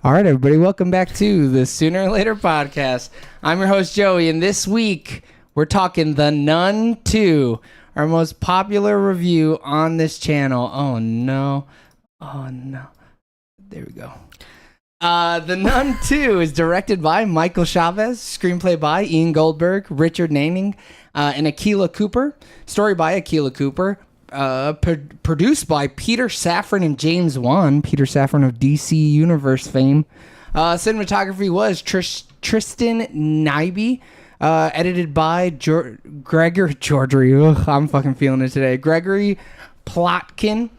All right, everybody, welcome back to the Sooner or Later podcast. I'm your host, Joey, and this week we're talking The Nun II, our most popular review on this channel. Oh, no. There we go. The Nun II is directed by Michael Chavez, screenplay by Ian Goldberg, Richard Nanning, and Akilah Cooper. Story by Akilah Cooper. Produced by Peter Safran and James Wan. Peter Safran of DC Universe fame. Cinematography was Tristan Nyby. Edited by Gregory I'm fucking feeling it today. Gregory Plotkin.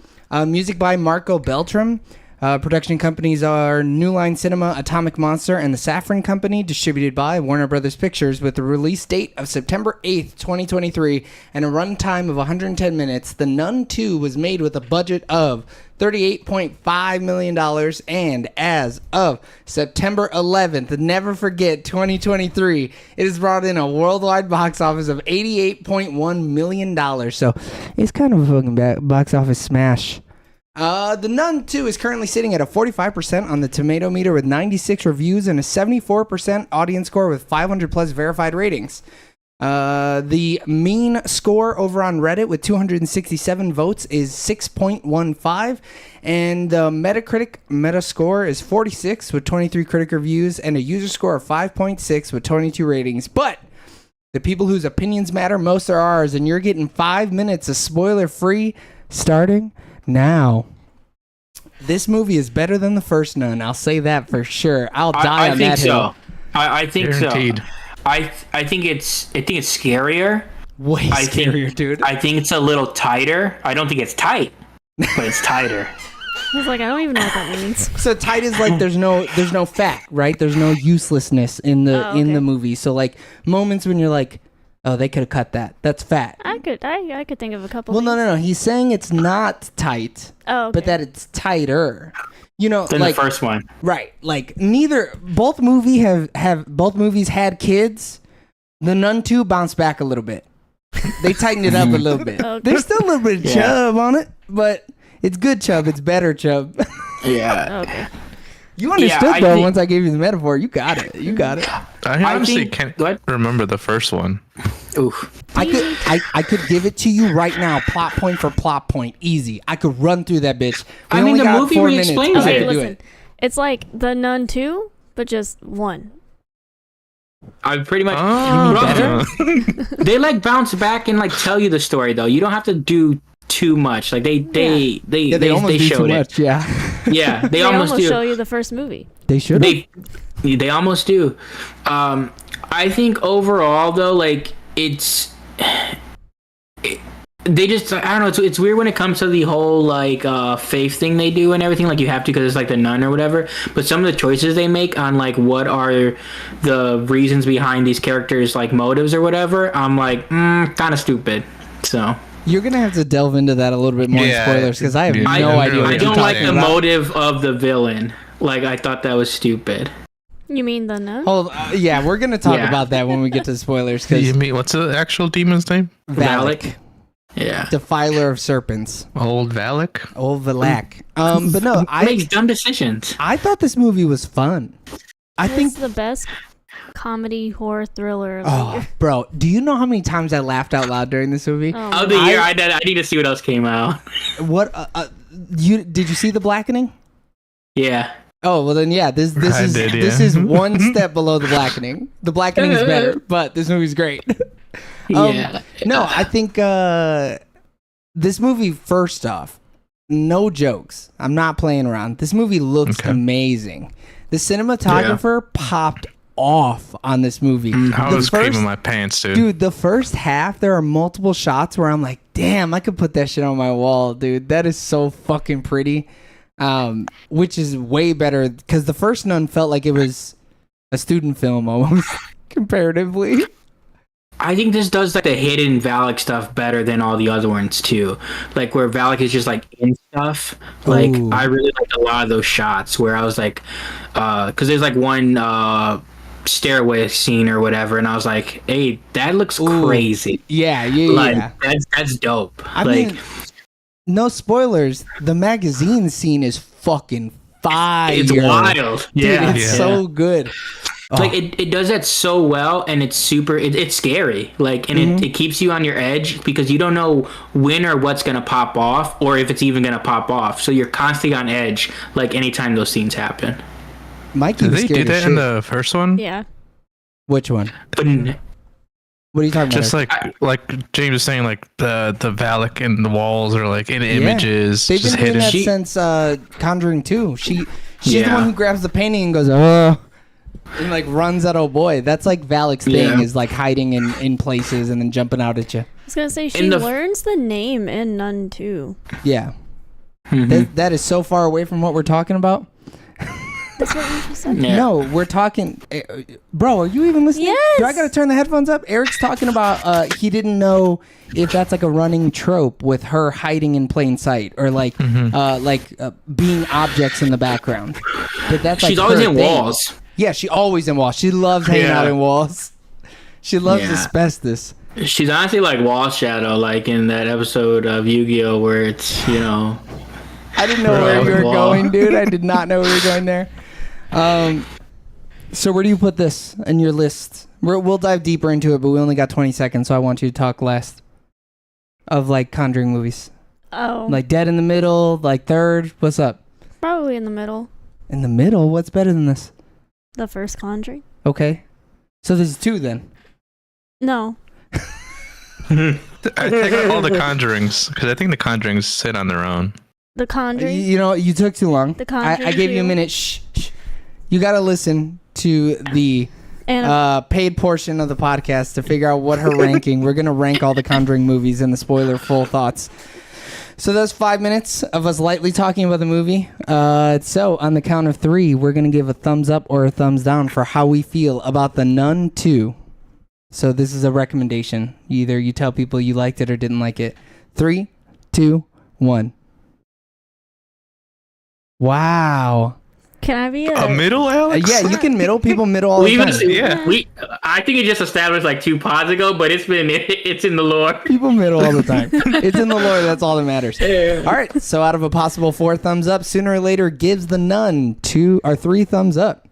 Music by Marco Beltram. Production companies are New Line Cinema, Atomic Monster, and the Safran Company, distributed by Warner Brothers Pictures, with a release date of September 8th, 2023, and a runtime of 110 minutes. The Nun II was made with a budget of $38.5 million, and as of September 11th, never forget 2023, it has brought in a worldwide box office of $88.1 million. So it's kind of a fucking box office smash. The Nun II is currently sitting at a 45% on the tomato meter with 96 reviews and a 74% audience score with 500 plus verified ratings. The mean score over on Reddit with 267 votes is 6.15, and the Metacritic Metascore is 46 with 23 critic reviews and a user score of 5.6 with 22 ratings. But the people whose opinions matter most are ours, and you're getting 5 minutes of spoiler-free starting now. This movie is better than the first Nun. I'll say that for sure. I'll die on that hill. I think Guaranteed. so. I think it's scarier. Way scarier, dude. I think it's a little tighter. I don't think it's tight, but it's tighter. I was like, I don't even know what that means. So tight is like there's no fat, right? There's no uselessness in the in the movie. So like moments when you're like, oh, they could have cut that. That's fat. I could think of a couple. Well, things. no. He's saying it's not tight, but that it's tighter. You know, Than like the first one, right? Like both movies had kids. The Nun II bounced back a little bit. They tightened it up a little bit. Okay. There's still a little bit of chub on it, but it's good chub. It's better chub. yeah. Okay. You understood though. Once I gave you the metaphor, you got it. I honestly can't remember the first one. Oof. I could give it to you right now, plot point for plot point, easy. I could run through that bitch. I mean, the movie re-explains Okay, it. listen. It's like The Nun 2, but just one. I pretty much. Oh, They like bounce back and like tell you the story though. You don't have to do too much. Like they almost do showed too it. much. Yeah, Yeah, they almost do. show you the first movie. they should. They almost do. I think overall though, like they just, I don't know, it's weird when it comes to the whole like faith thing they do and everything, like you have to because it's like the nun or whatever, but some of the choices they make on like what are the reasons behind these characters, like motives or whatever, I'm like kind of stupid. So You're gonna have to delve into that a little bit more in spoilers because I have no idea. I What don't you're like talking the about. motive of the villain. Like I thought that was stupid. You mean The Nun? Yeah, we're gonna talk about that when we get to spoilers. you mean what's the actual demon's name? Valak, Yeah. defiler of serpents, Old Valak. old Valak. But no, Makes dumb decisions. I thought this movie was fun. I think It's the best comedy horror thriller of the Oh, year. bro, do you know how many times I laughed out loud during this movie? Oh, Of the year, I need to see what else came out. What? Did you see The Blackening? Yeah. Oh well, then yeah. This did. is one step below The Blackening. The Blackening is better, but this movie's great. Yeah. No, I think this movie. First off, no jokes. I'm not playing around. This movie looks amazing. The cinematographer popped off on this movie. I was creaming my pants, dude. Dude, the first half, there are multiple shots where I'm like, damn, I could put that shit on my wall, dude. That is so fucking pretty. Which is way better because the first Nun felt like it was a student film almost, comparatively. I think this does like the hidden Valak stuff better than all the other ones too. Like where Valak is just like in stuff. Like Ooh. I really liked a lot of those shots where I was like, because there's like one stairway scene or whatever, and I was like, hey, that looks crazy. Yeah. Like that's dope. I mean, no spoilers. The magazine scene is fucking fire. It's wild. Dude, Yeah, it's so good. Like it does that so well, and it's super. It's scary. Like, and it keeps you on your edge because you don't know when or what's gonna pop off, or if it's even gonna pop off. So you're constantly on edge. Like anytime those scenes happen. Mikey Did was they scared do as that in shit. the first one? Yeah. Which one? But What are you talking Just about? like James was saying, like the Valak and the walls are like in images, They've been just doing hidden. that since Conjuring 2. She's the Yeah. one who grabs the painting and goes, and like runs at oh boy. That's like Valak's thing, Yeah. is like hiding in places and then jumping out at you. I was gonna say she In the- learns the name in Nun II. Yeah. That is so far away from what we're talking about. That's what you just said. Yeah. No, we're talking, bro. Are you even listening? Yes. Do I gotta turn the headphones up? Eric's talking about he didn't know if that's like a running trope with her hiding in plain sight or like being objects in the background. But that's like she's always her in thing. walls. Yeah, she always in walls. She loves hanging Yeah. out in walls. She loves Yeah. asbestos. She's honestly like Wall Shadow, like in that episode of Yu-Gi-Oh, where it's I didn't know where you were Wall. going, dude. I did not know we were going there. So where do you put this in your list? We'll dive deeper into it, but we only got 20 seconds, so I want you to talk last of like Conjuring movies. Oh. Like Dead in the Middle, like third. What's up? Probably in the middle. In the middle? What's better than this? The first Conjuring. Okay. So there's two then. No. I take out all the Conjurings because I think the Conjurings sit on their own. The Conjuring. You know, you took too long. The Conjuring I gave you a 2. minute. Shh. You got to listen to the And paid portion of the podcast to figure out what her ranking. We're going to rank all the Conjuring movies and the spoiler full thoughts. So that's 5 minutes of us lightly talking about the movie. So on the count of 3, we're going to give a thumbs up or a thumbs down for how we feel about the Nun 2. So this is a recommendation. Either you tell people you liked it or didn't like it. 3, 2, 1. Wow. can I be A middle, Alex? Yeah, you can middle. People middle all the time. I think it just established like 2 pods ago, but it's in the lore. People middle all the time. It's in the lore. That's all that matters. All right. So out of a possible 4 thumbs up, sooner or later gives the Nun 2 or 3 thumbs up.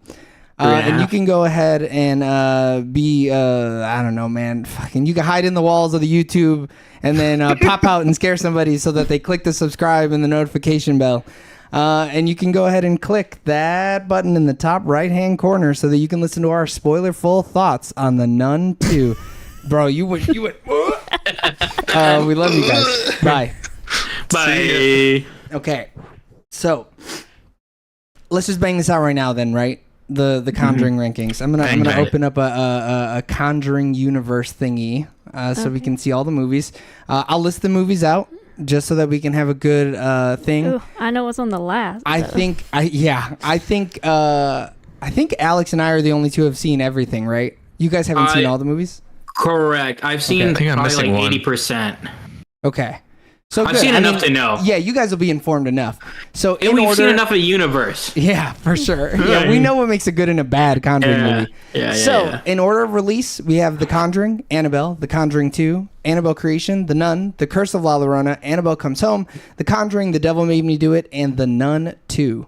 And you can go ahead and be, I don't know, man. Fucking, you can hide in the walls of the YouTube and then pop out and scare somebody so that they click the subscribe and the notification bell. And you can go ahead and click that button in the top right-hand corner so that you can listen to our spoiler-full thoughts on the Nun 2. Bro, you went. We love you guys. Bye. Bye. Okay, so let's just bang this out right now, then, right? The Conjuring rankings. I'm gonna open up a Conjuring universe thingy so we can see all the movies. I'll list the movies out just so that we can have a good thing. Ooh, I know what's on the last. I think Alex and I are the only two who have seen everything, right? You guys haven't seen all the movies? Correct. I've seen I think I'm probably missing like one. 80%. Okay. So I've good. seen enough to know. Yeah, you guys will be informed enough. So And we've seen enough of the universe. Yeah, for sure. Yeah, we know what makes a good and a bad Conjuring movie. Yeah. In order of release, we have The Conjuring, Annabelle, The Conjuring 2, Annabelle Creation, The Nun, The Curse of La Llorona, Annabelle Comes Home, The Conjuring, The Devil Made Me Do It, and The Nun 2.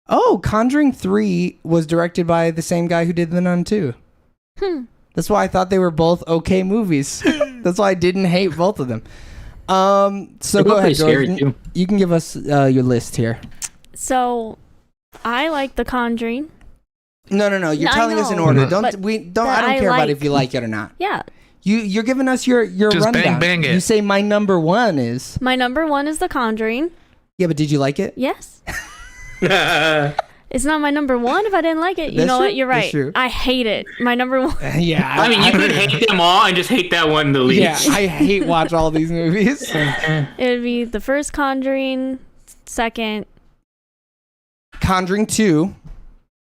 Oh, Conjuring 3 was directed by the same guy who did The Nun 2. That's why I thought they were both okay movies. That's why I didn't hate both of them. So go ahead, Jordan. You can give us your list here. So, I like The Conjuring. No. You're I telling us in know, order. but I don't I care about like- if you like it or not. Yeah. You're giving us your Just rundown. bang it. You say my number 1 is. My number 1 is The Conjuring. Yeah, but did you like it? Yes. It's not my number 1 if I didn't like it. You That's know true. what? You're That's right. true. I hate it. My number 1. Yeah. I mean, you could hate them all and just hate that one the least. Yeah, I hate watch all these movies. It would be the first Conjuring, second. Conjuring 2.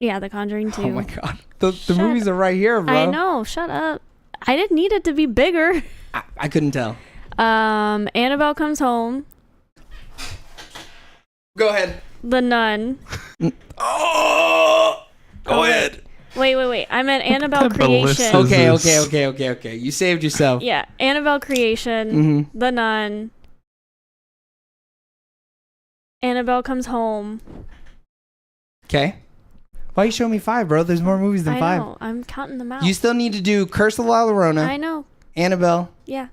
Yeah, The Conjuring 2. Oh my god. The movies are right here, bro. I know. Shut up. I didn't need it to be bigger. I couldn't tell. Annabelle Comes Home. Go ahead. The Nun. Oh! Go ahead. Wait. I meant Annabelle type of list Creation. is- Okay. You saved yourself. Yeah, Annabelle Creation. Mm-hmm. The Nun. Annabelle Comes Home. Okay. Why you showing me 5, bro? There's more movies than I 5. know. I'm counting them out. You still need to do Curse of La Llorona, I know. Annabelle, Yeah.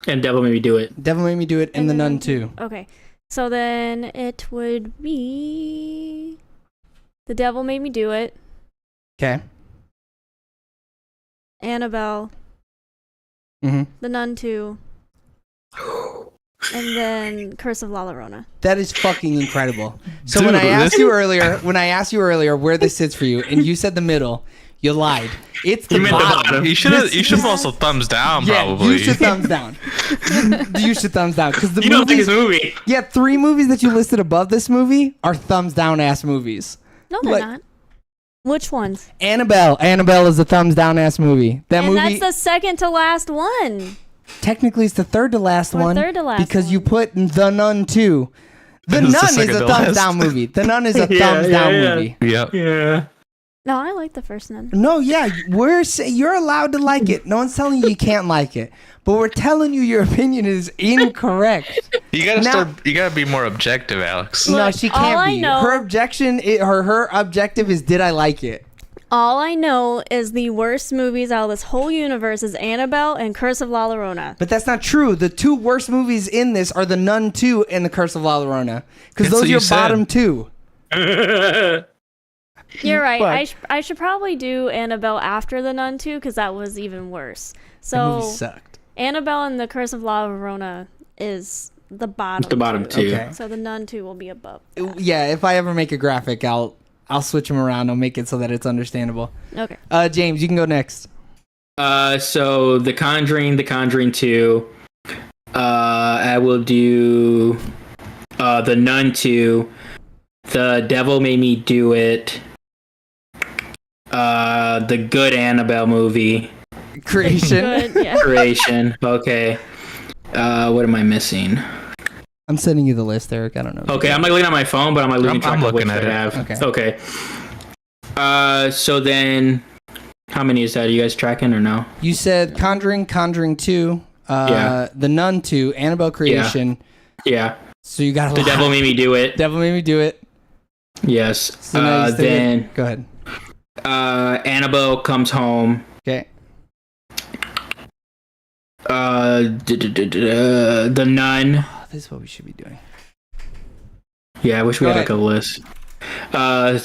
And Devil Made Me Do It. Devil Made Me Do It, and The Nun then- 2. Okay. So then it would be The Devil Made Me Do It, Okay. Annabelle, Mm-hmm. The Nun 2, and then Curse of La Llorona. That is fucking incredible. So Dude, when I asked this- you earlier where this sits for you, and you said the middle, you lied. It's the You meant the bottom. bottom. You should have also thumbs down, Yeah, probably. you should thumbs down. You should thumbs down because the You don't think movies. it's a movie? Yeah, 3 movies that you listed above this movie are thumbs down ass movies. No, they're Like- not. Which ones? Annabelle is a thumbs down ass movie. That And movie that's the second to last one. technically it's the third to last Or one third to last because you one. put The Nun 2. The It's the Nun is second a to thumbs last. down movie. The Nun is a Yeah, thumbs down yeah. movie. Yep. Yeah. No, I like the first one. No, yeah, you're allowed to like it. No one's telling you you can't like it, but we're telling you your opinion is incorrect. You gotta Now- You gotta be more objective, Alex. No, Look, she all can't I be. know- Her objection, her objective is, did I like it? All I know is the worst movies out of this whole universe is Annabelle and Curse of La Llorona. But that's not true. The 2 worst movies in this are The Nun 2 and The Curse of La Llorona, because That's those what are you your said. bottom 2. You're right. But- I should probably do Annabelle after the Nun 2 because that was even worse. That movie So sucked. Annabelle and the Curse of La Llorona is the bottom. The bottom two. Okay. So the Nun 2 will be above. Yeah, if I ever make a graphic, I'll switch them around. I'll make it so that it's understandable. Okay. James, you can go next. So The Conjuring 2. I will do The Nun 2. The Devil Made Me Do It. The good Annabelle movie. Creation. Good. Yeah. Creation. Okay. What am I missing? I'm sending you the list, Eric. I don't know. Okay, I'm like looking at my phone, but I'm like losing I'm track of which looking I at it. have. Okay. So then, how many is that? Are you guys tracking or no? You said Conjuring 2, Yeah. The Nun 2, Annabelle Creation. Yeah. So you got a The lot. Devil Made Me Do It. Devil Made Me Do It. Yes. So now you still Then get- go ahead. Annabelle Comes Home. Okay. The Nun. Oh, this is what we should be doing. Yeah, I wish we Go had like a list.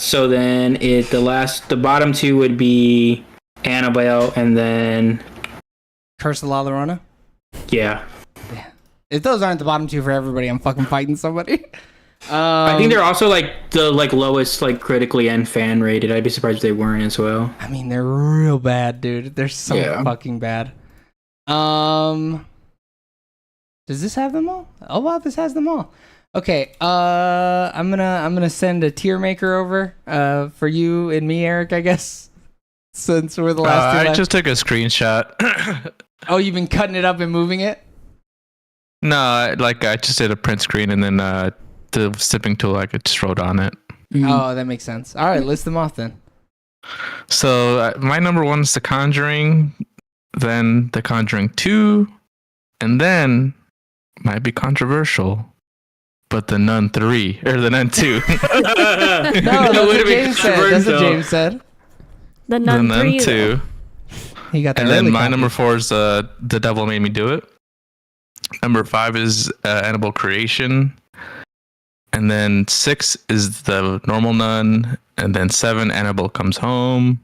So then the bottom 2 would be Annabelle, and then Curse of La Llorona. yeah. If those aren't the bottom 2 for everybody, I'm fucking fighting somebody. I think they're also like the lowest like critically and fan rated. I'd be surprised if they weren't as well. I mean, they're real bad, dude. They're so Yeah. fucking bad. Does this have them all? Oh wow, this has them all. Okay. I'm gonna send a tier maker over for you and me, Eric. I guess since we're the last two I left. just took a screenshot. Oh, you've been cutting it up and moving it. No, I just did a print screen and then the sipping tool I could just wrote on it. Oh, that makes sense. All right, list them off then. So my number 1 is The Conjuring, then The Conjuring 2, and then might be controversial, but The Nun 3 or The Nun 2. No, that's what James said. That's what James said. The The Nun 3. Nun though. 2, He got the and then early my copy. number 4 is The Devil Made Me Do It. Number 5 is Annabelle Creation. And then 6 is The Normal Nun. And then 7, Annabelle Comes Home.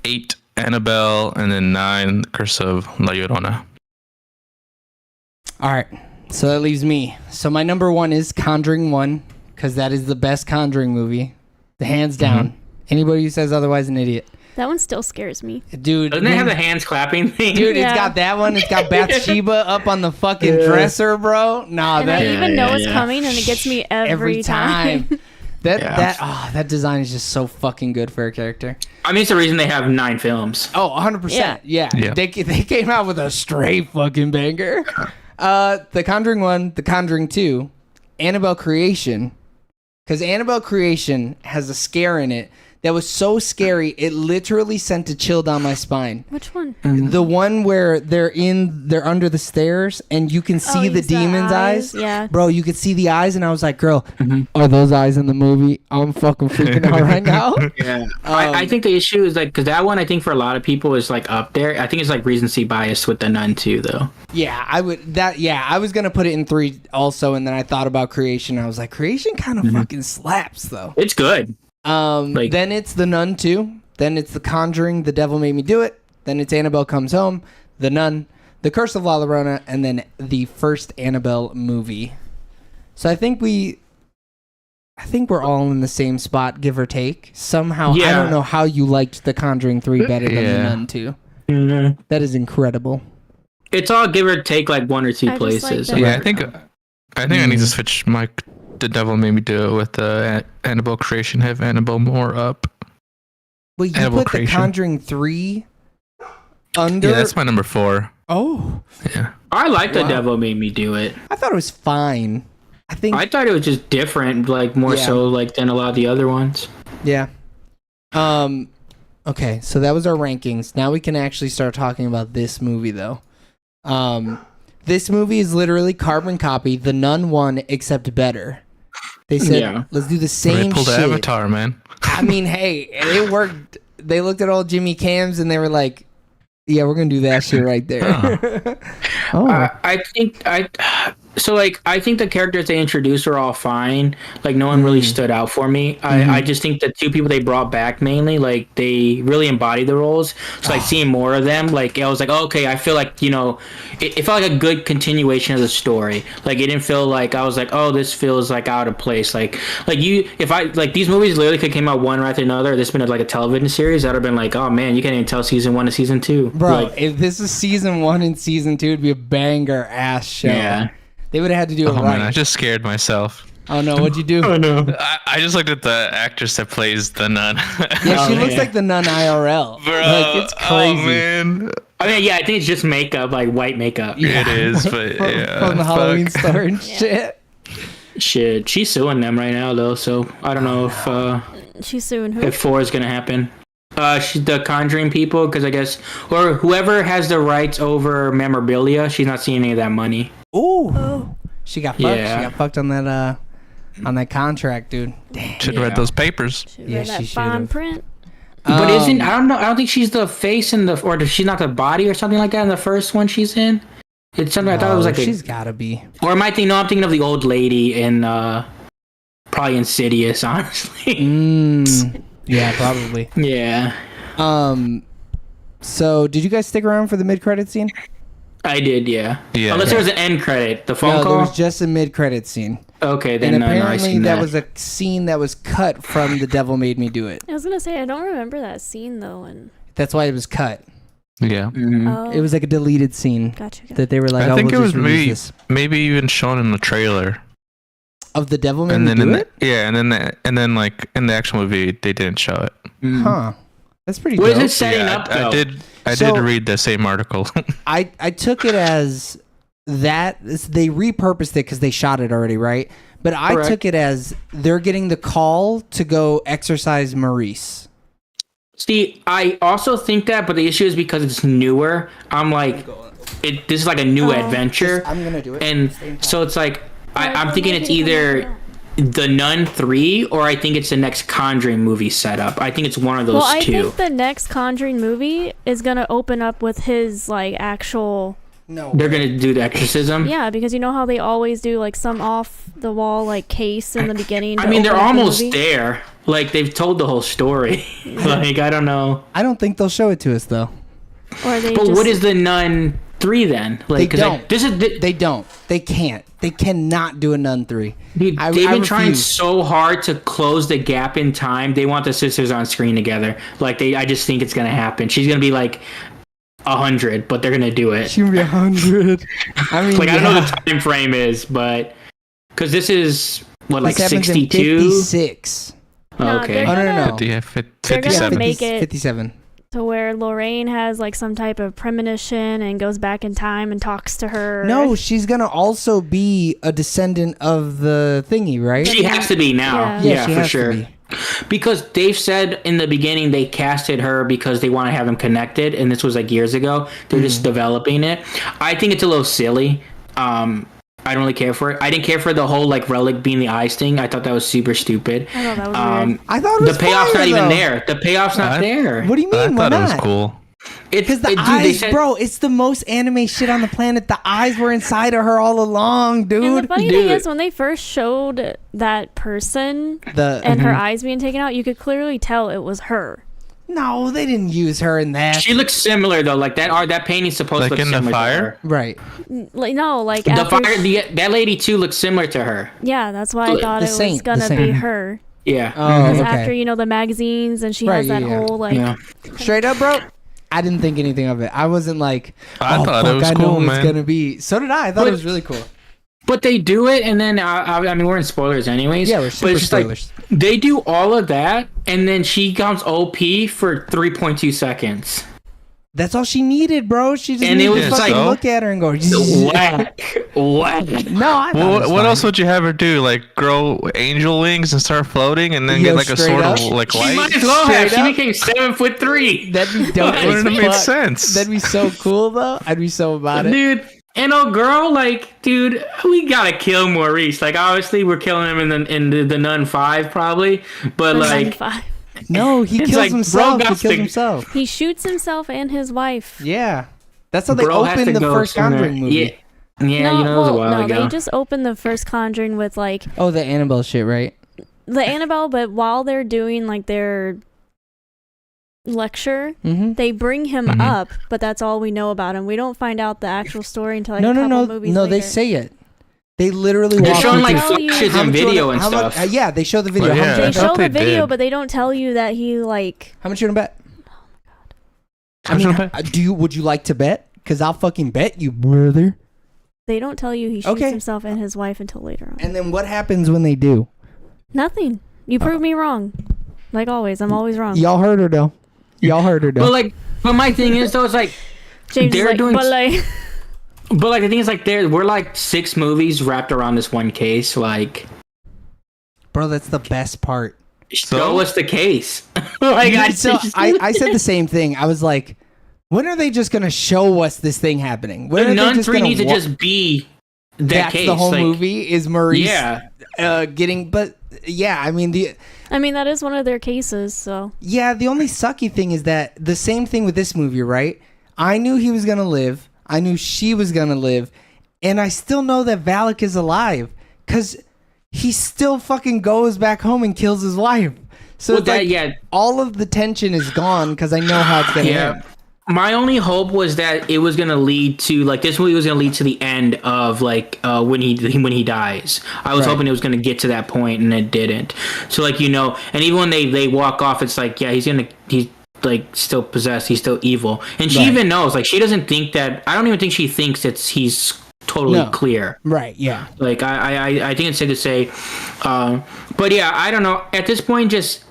8, Annabelle. And then 9, Curse of La Llorona. All right, so that leaves me. So my number 1 is Conjuring 1 because that is the best Conjuring movie, the hands down. Anybody who says otherwise, an idiot. That one still scares me. Dude, Doesn't it have the hands clapping thing? dude, Yeah. it's got that one. It's got Bathsheba up on the fucking dresser, bro. Nah, And I that even know yeah, it's yeah. coming, and it gets me every time. that design is just so fucking good for a character. I mean, it's the reason they have 9 films. Oh, 100%. Yeah. Yeah. They came out with a straight fucking banger. The Conjuring 1, The Conjuring 2, Annabelle Creation. Because Annabelle Creation has a scare in it that was so scary. It literally sent a chill down my spine. Which one? The one where they're under the stairs and you can see the demon's eyes. Yeah. Bro, you could see the eyes and I was like, girl, are those eyes in the movie? I'm fucking freaking out right now. Yeah. I think the issue is like, because that one I think for a lot of people is like up there. I think it's like recency bias with the Nun 2 though. Yeah, I was going to put it in 3 also, and then I thought about Creation. I was like, Creation kind of fucking slaps though. It's good. Then it's the Nun 2. Then it's the Conjuring, The Devil Made Me Do It. Then it's Annabelle Comes Home, The Nun, The Curse of La Llorona, and then the first Annabelle movie. So I think we're all in the same spot, give or take. Somehow, I don't know how you liked The Conjuring 3 better than The Nun 2. Mm-hmm. That is incredible. It's all give or take like 1 or 2 places. Like I think I need to switch my The Devil Made Me Do It with Annabelle Creation. Have Annabelle more up. Well, you Annabelle put Creation. The Conjuring 3 under. Yeah, that's my number 4. Oh, Yeah. I like The Devil Made Me Do It. I thought it was fine. I thought it was just different, like more so like than a lot of the other ones. Yeah. Okay, so that was our rankings. Now we can actually start talking about this movie, though. This movie is literally carbon copy, The Nun 1, except better. They said, let's do the same They pulled shit. Avatar, man. I mean, hey, it worked. They looked at old Jimmy Cams and they were like, yeah, we're going to do that shit right there. I think the characters they introduced are all fine. Like no one really stood out for me. I just think the 2 people they brought back mainly, like they really embodied the roles. So like seeing more of them, like I was like, okay, I feel like, you know, it felt like a good continuation of the story. Like it didn't feel like I was like, oh, this feels like out of place. Like these movies literally could came out one right after another. This been like a television series, that'd have been like, oh man, you can't even tell season 1 to season 2. Bro, like, if this is season 1 and season 2, it'd be a banger ass show. Yeah. They would have had to do it right. Man, I just scared myself. Oh no, what'd you do? oh no. I just looked at the actress that plays the nun. Yeah, she looks like the Nun IRL. Bro, Like, it's crazy. oh man. I mean, yeah, I think it's just makeup, like white makeup. It is, but From the Halloween store and shit. Shit, she's suing them right now though, so I don't know if She's suing who? if 4 is gonna happen. She's the Conjuring people, because I guess, or whoever has the rights over memorabilia, she's not seeing any of that money. Ooh. Oh. She got fucked. Yeah. She got fucked on that contract, dude. Damn. Should have read those papers. She Yeah, read that she fine should've. print. But isn't, I don't know, I don't think she's the face in the, or she's not the body or something like that in the first one she's in. It's something I thought it was like she's gotta be. or am I thinking? No, I'm thinking of the old lady in probably Insidious, honestly. Yeah, probably. Yeah, So did you guys stick around for the mid-credit scene? I did. Yeah. Yeah. Unless there was an end credit, the phone No, call. there was just a mid-credit scene. Okay, then And no, I apparently seen that that. was a scene that was cut from The Devil Made Me Do It. I was gonna say I don't remember that scene though, and That's why it was cut. Yeah. oh, It was like a deleted scene gotcha. that they were like, I think we'll it was just release maybe this. even shown in the trailer. Of The Devil Made And Me then Do It? and then like in the actual movie they didn't show it. Huh. That's pretty What is dope. it setting up though? I So- did read the same article. I took it as that they repurposed it because they shot it already, right? But I Correct. took it as they're getting the call to go exorcise Maurice. See, I also think that, but the issue is because it's newer. I'm like, this is like a new adventure, I'm gonna do it. and so it's like I'm thinking it's either the Nun 3 or I think it's the next Conjuring movie setup. I think it's one of those Well, I two. think the next Conjuring movie is gonna open up with his like actual. No, They're gonna do the exorcism. Yeah, because you know how they always do like some off the wall like case in the beginning. I to mean, they're open up the almost movie. there. Like they've told the whole story. Like I don't know. I don't think they'll show it to us though. Or they But just, what is the Nun 3 then? Like, They 'cause don't. this is They don't. They can't. They cannot do a Nun 3. Dude, I they've been trying refuse. so hard to close the gap in time. They want the sisters on screen together. Like I just think it's gonna happen. She's gonna be like 100, but they're gonna do it. She gonna be 100. I mean, Like I don't know what the time frame is, but because this is what like this happens in 62. 56. Nah, Okay. they're Oh, no, gonna- no. Yeah, They're gonna 57. make it 57. to where Lorraine has like some type of premonition and goes back in time and talks to her. No, she's gonna also be a descendant of the thingy, right? She has to be now. Yeah. Yeah, she for has to sure. be. Because Dave said in the beginning they casted her because they want to have them connected, and this was like years ago. They're just developing it. I think it's a little silly. I don't really care for it. I didn't care for the whole like relic being the eyes thing. I thought that was super stupid. I thought that was weird. I thought it was the payoff's fire, not even though. there. The payoff's not there. What do you mean? I Why thought not? it was cool. Because the eyes, bro, it's the most anime shit on the planet. The eyes were inside of her all along, And dude. the funny thing is, when they first showed that person and her eyes being taken out, you could clearly tell it was her. No, they didn't use her in that. She looks similar though. Like that painting's supposed Like to look in the similar fire? to her. Right. Like, no, like The after fire, that lady too looks similar to her. yeah, that's why I thought The it was saint, the gonna be saint. her. Yeah. Oh, Because okay. after the magazines and she Right, has that yeah. whole like Yeah. Straight up, bro. I didn't think anything of it. I wasn't like, I thought it fuck, was I know cool, it's man. gonna be. So did I. I thought it was really cool. But they do it, and then I mean we're in spoilers anyways. Yeah, we're but super it's just spoilers. Like, they do all of that, and then she comes OP for 3.2 seconds. That's all she needed, bro. She just And needed it to was fucking like- look at her and go, Whack, whack. No, I thought it Well, was what fine. else would you have her do? Like grow angel wings and start floating, and then Yo, get like a straight sword up. of like She light? might as well have. Straight She up. became 7'3". That'd be dope. That wouldn't as have made fuck. sense. That'd be so cool, though. I'd be so about it. Dude. And old girl, like, dude, we gotta kill Maurice. Like, obviously, we're killing him in the Nun 5, probably. But like, 95. No, he It's kills like, bro himself. He got kills to- himself. He shoots himself and his wife. Yeah, that's how they bro has to opened the go first somewhere. Conjuring movie. Yeah, yeah, no, you know, it was a while no, ago. they just opened the first Conjuring with like Oh, the Annabelle shit, right? the Annabelle, but while they're doing like their lecture, Mm-hmm. they bring him Mhm. up, but that's all we know about him. We don't find out the actual story until like No, a no, couple no, movies no. later. They say it. They literally They're walk showing you like through- tell you flashes how and much you video wanna- and how much- stuff. yeah, they show the video. Well, How yeah. much They you I wanna show thought the they video, did. but they don't tell you that he like. How much you gonna bet? How much you gonna Would you like to bet? Because I'll fucking bet you, brother. They don't tell you he shoots Okay. himself and his wife until later on. And then what happens when they do? Nothing. You prove me wrong. Like always, I'm always wrong. Y'all heard her though. Y'all heard her though. But my thing is though, it's like, James is they're like, doing- but like, but like the thing is like, we're like 6 movies wrapped around this one case. Like, Bro, that's the best part. show us the case. Like, I said the same thing. I was like, when are they just gonna show us this thing happening? When the are they Nun just 3 gonna needs to wa- just be that That's case. the whole like, movie is Maurice Yeah. getting. But yeah, I mean I mean that is one of their cases. So the only sucky thing is that the same thing with this movie, right? I knew he was gonna live. I knew she was gonna live, and I still know that Valak is alive because he still fucking goes back home and kills his wife. So Well, it's like that- yeah. all of the tension is gone because I know how it's gonna Yeah. end. My only hope was that it was gonna lead to like this movie was gonna lead to the end of like when he dies. I was Right. hoping it was gonna get to that point and it didn't. So like and even when they walk off, it's like he's like still possessed. He's still evil, and she Right. even knows. Like she doesn't think that. I don't even think she thinks that he's totally No. clear. Right? Yeah. Like I think it's safe to say, but yeah, I don't know. At this point, just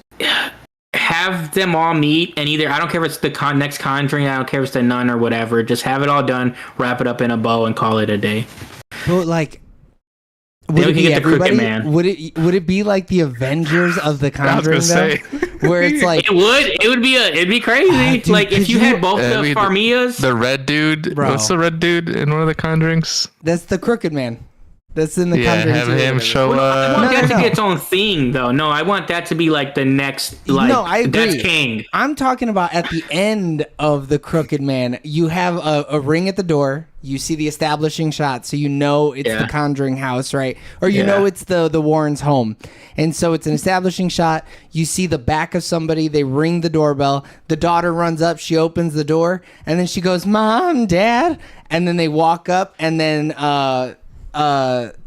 have them all meet and either I don't care if it's the next Conjuring, I don't care if it's the Nun or whatever. Just have it all done, wrap it up in a bow, and call it a day. But like, Then would we it can be get the Crooked everybody? Man. Would it be like the Avengers of the I was Conjuring gonna say. though? Where it's like, It'd be crazy. Ah, dude, like if could you you- had both the I mean, Farmias. The red dude. Bro. What's the red dude in one of the Conjurings? that's the Crooked Man. That's in the Yeah, Conjuring. have 2 or him whatever. show I up. want No, that no, to no. be its own thing, though. No, I want that to be like the next. Like, No, I agree. That's King. I'm talking about at the end of the Crooked Man. You have a ring at the door. You see the establishing shot, so you know it's Yeah. the Conjuring house, right? Or you Yeah. know it's the Warrens' home. And so it's an establishing shot. You see the back of somebody. They ring the doorbell. The daughter runs up. She opens the door, and then she goes, "Mom, Dad," and then they walk up, and then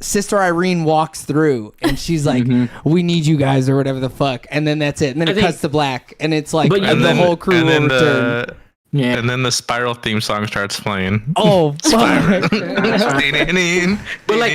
Sister Irene walks through and she's like, "We need you guys," or whatever the fuck, and then that's it. And then it think- cuts to black, and it's like But you- the whole crew and will then return. Yeah. And then the Spiral theme song starts playing. Oh, fuck. But like,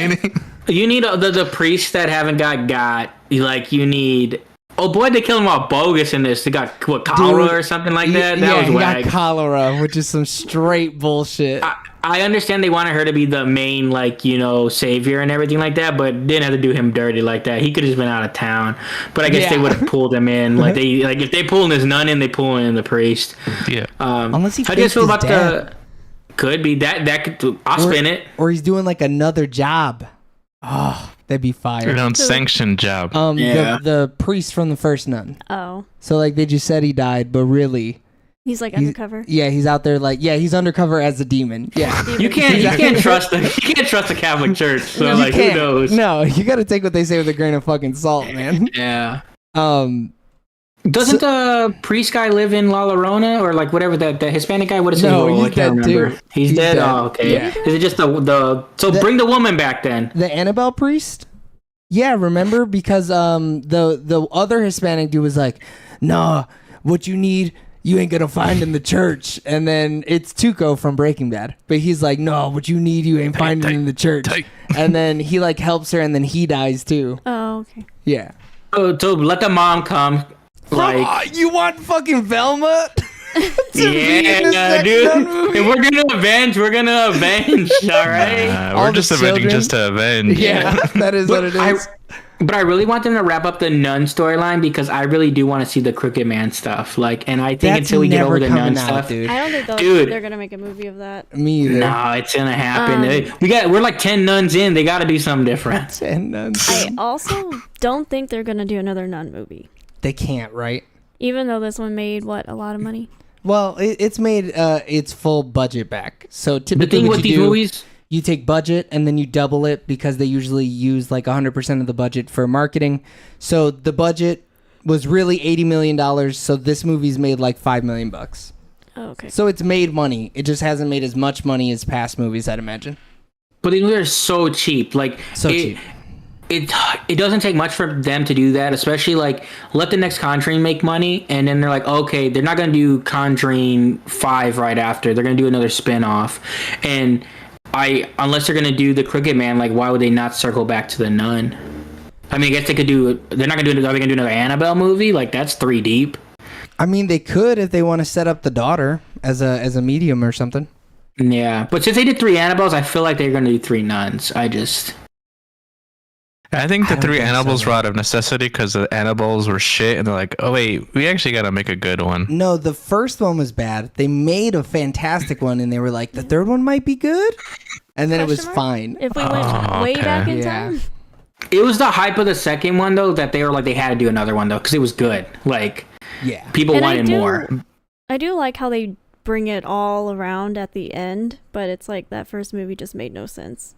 you need the priests that haven't got. Like, you need. Oh boy, they killed them all bogus in this. They got what, cholera Dude, or something like that. Yeah, That was he whack. got cholera, which is some straight bullshit. I understand they wanted her to be the main, like, savior and everything like that, but didn't have to do him dirty like that. He could have just been out of town. But I guess they would have pulled him in. Like if they pulling this nun in, they pulling in the priest. Yeah. Unless he how do you feel about dad. Could be that could I'll spin it. Or he's doing like another job. Oh, that'd be fire. An unsanctioned job. The priest from the first Nun. Oh. So like they just said he died, but really He's like undercover. Yeah, he's out there he's undercover as a demon. Yeah. You can't trust the Catholic Church. So who knows? No, you got to take what they say with a grain of fucking salt, man. Yeah. Doesn't the priest guy live in La Llorona or like whatever that the Hispanic guy? What is his role? I can't remember. Too. He's dead. Oh, okay. Yeah. Is it just bring the woman back then? The Annabelle priest? Yeah, remember? Because the other Hispanic dude was like, "Nah, what you need, you ain't gonna find in the church." And then it's Tuco from Breaking Bad, but he's like, "No, what you need, you ain't finding in the church." And then he like helps her, and then he dies too. Oh, okay. Yeah. So let the mom come. Like, you want fucking Velma? Yeah, dude. If we're gonna avenge, all right? We're just avenging just to avenge. Yeah, that is what it is. But I really want them to wrap up the Nun storyline because I really do want to see the Crooked Man stuff. Like, and I think until we get over the Nun stuff, dude. I don't think they're gonna make a movie of that. Me either. No, it's gonna happen. We're like 10 nuns in. They got to do something different. 10 nuns. I also don't think they're gonna do another Nun movie. They can't, right? Even though this one made a lot of money. Well, it's made its full budget back. So typically, the thing with these movies, you take budget and then you double it because they usually use like 100% of the budget for marketing. So the budget was really $80 million. So this movie's made like $5 million. Oh, okay. So it's made money. It just hasn't made as much money as past movies, I'd imagine. But they're so cheap. Like cheap. It doesn't take much for them to do that, especially like let the next Conjuring make money, and then they're like, okay, they're not gonna do Conjuring 5 right after. They're gonna do another spin-off, and unless they're gonna do the Crooked Man, like why would they not circle back to the Nun? I mean, I guess they could do. They're not gonna do. Are they gonna do another Annabelle movie? Like that's 3 deep. I mean, they could if they want to set up the daughter as a medium or something. Yeah, but since they did 3 Annabelles, I feel like they're gonna do 3 nuns. I think the 3 Annabelles were out of necessity because the Annabelles were shit, and they're like, oh wait, we actually gotta make a good one. No, the first one was bad. They made a fantastic one, and they were like, the third one might be good, and then it was fine. If we went way back in time. It was the hype of the second one though that they were like they had to do another one though because it was good. Like, people wanted more. I do like how they bring it all around at the end, but it's like that first movie just made no sense.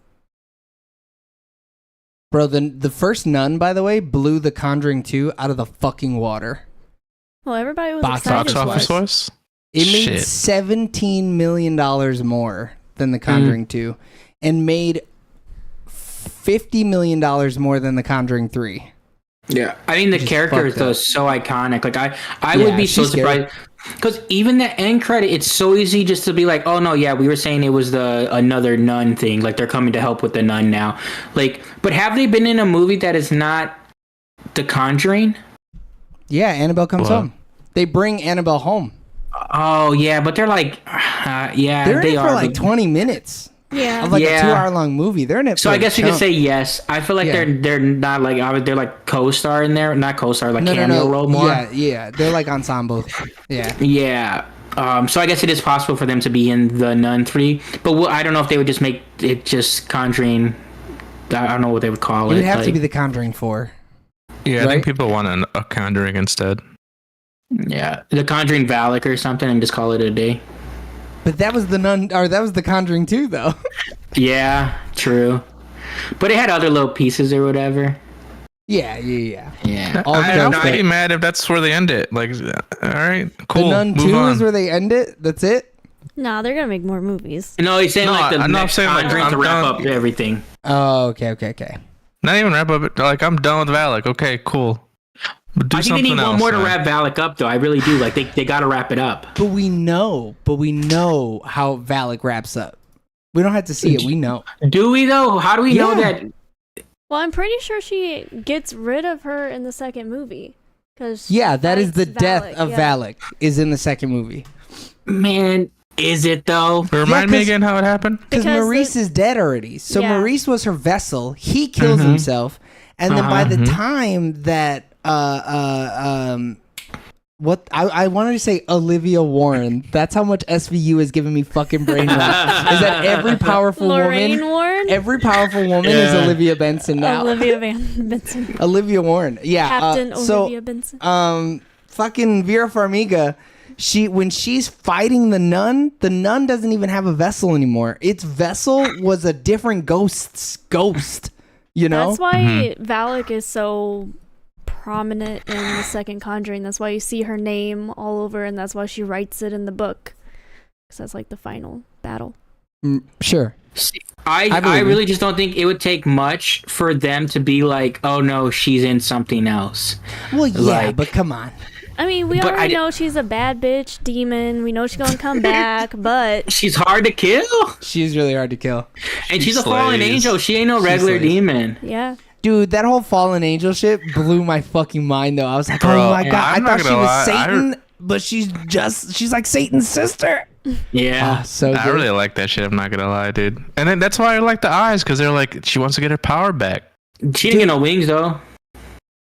Bro, the first Nun, by the way, blew the Conjuring 2 out of the fucking water. Well, everybody was Box office was? It made $17 million more than the Conjuring 2 and made $50 million more than the Conjuring 3. Yeah, I mean the character is so iconic. Like I would be so surprised because even the end credit, it's so easy just to be like, oh no, yeah, we were saying it was another Nun thing. Like they're coming to help with the Nun now. Like, but have they been in a movie that is not The Conjuring? Yeah, Annabelle comes home. They bring Annabelle home. Oh yeah, but they're like, they're in it for like 20 minutes. Yeah, of like a 2-hour-long movie. They're in it. So I guess we could say yes. I feel like they're not like they're like co-star in there, not co-star, like cameo role more. Yeah, they're like ensemble. Yeah. So I guess it is possible for them to be in the Nun 3, but I don't know if they would just make it just Conjuring. I don't know what they would call it. It'd have to be the Conjuring 4. Yeah, right? I think people want a Conjuring instead. Yeah, the Conjuring Valak or something, and just call it a day. But that was the Nun, or that was the Conjuring 2, though. Yeah, true. But it had other little pieces or whatever. Yeah. I'm not getting mad if that's where they end it. Like, all right, cool. The Nun 2 is where they end it? That's it? No, they're going to make more movies. No, he's saying like the next Conjuring to wrap up everything. Oh, okay. Not even wrap up. Like, I'm done with Valak. Okay, cool. I think they need one more to wrap Valak up, though. I really do. Like they got to wrap it up. But we know how Valak wraps up. We don't have to see it. We know. Do we though? How do we know that? Well, I'm pretty sure she gets rid of her in the second movie. That is the death of Valak is in the second movie. Man, Is it though? Remind me again how it happened. Because Maurice is dead already. So Maurice was her vessel. He kills himself, and then by the time that what I wanted to say Olivia Warren. That's how much SVU has given me fucking brain rot. Is that every powerful Lorraine woman? Warren? Every powerful woman is Olivia Benson now. Olivia Benson. Olivia Warren. Yeah. Captain Olivia Benson. Fucking Vera Farmiga. When she's fighting the nun doesn't even have a vessel anymore. Its vessel was a different ghost's ghost. You know? That's why Valak is so prominent in the second Conjuring. That's why you see her name all over, and that's why she writes it in the book. Because that's like the final battle. Sure. I really just don't think it would take much for them to be like, oh no, she's in something else. Well, yeah, but come on. I mean, we already know she's a bad bitch demon. We know she's gonna come back, but she's hard to kill. She's really hard to kill. And she's a fallen angel. She ain't no regular demon. Yeah. Dude, that whole fallen angel shit blew my fucking mind, though. I was like, Bro, oh my God. I thought she was lie. Satan, but she's like Satan's sister. Yeah. Oh, so good. I really like that shit. I'm not gonna lie, dude. And then that's why I like the eyes, because they're like, she wants to get her power back. She didn't get no wings, though.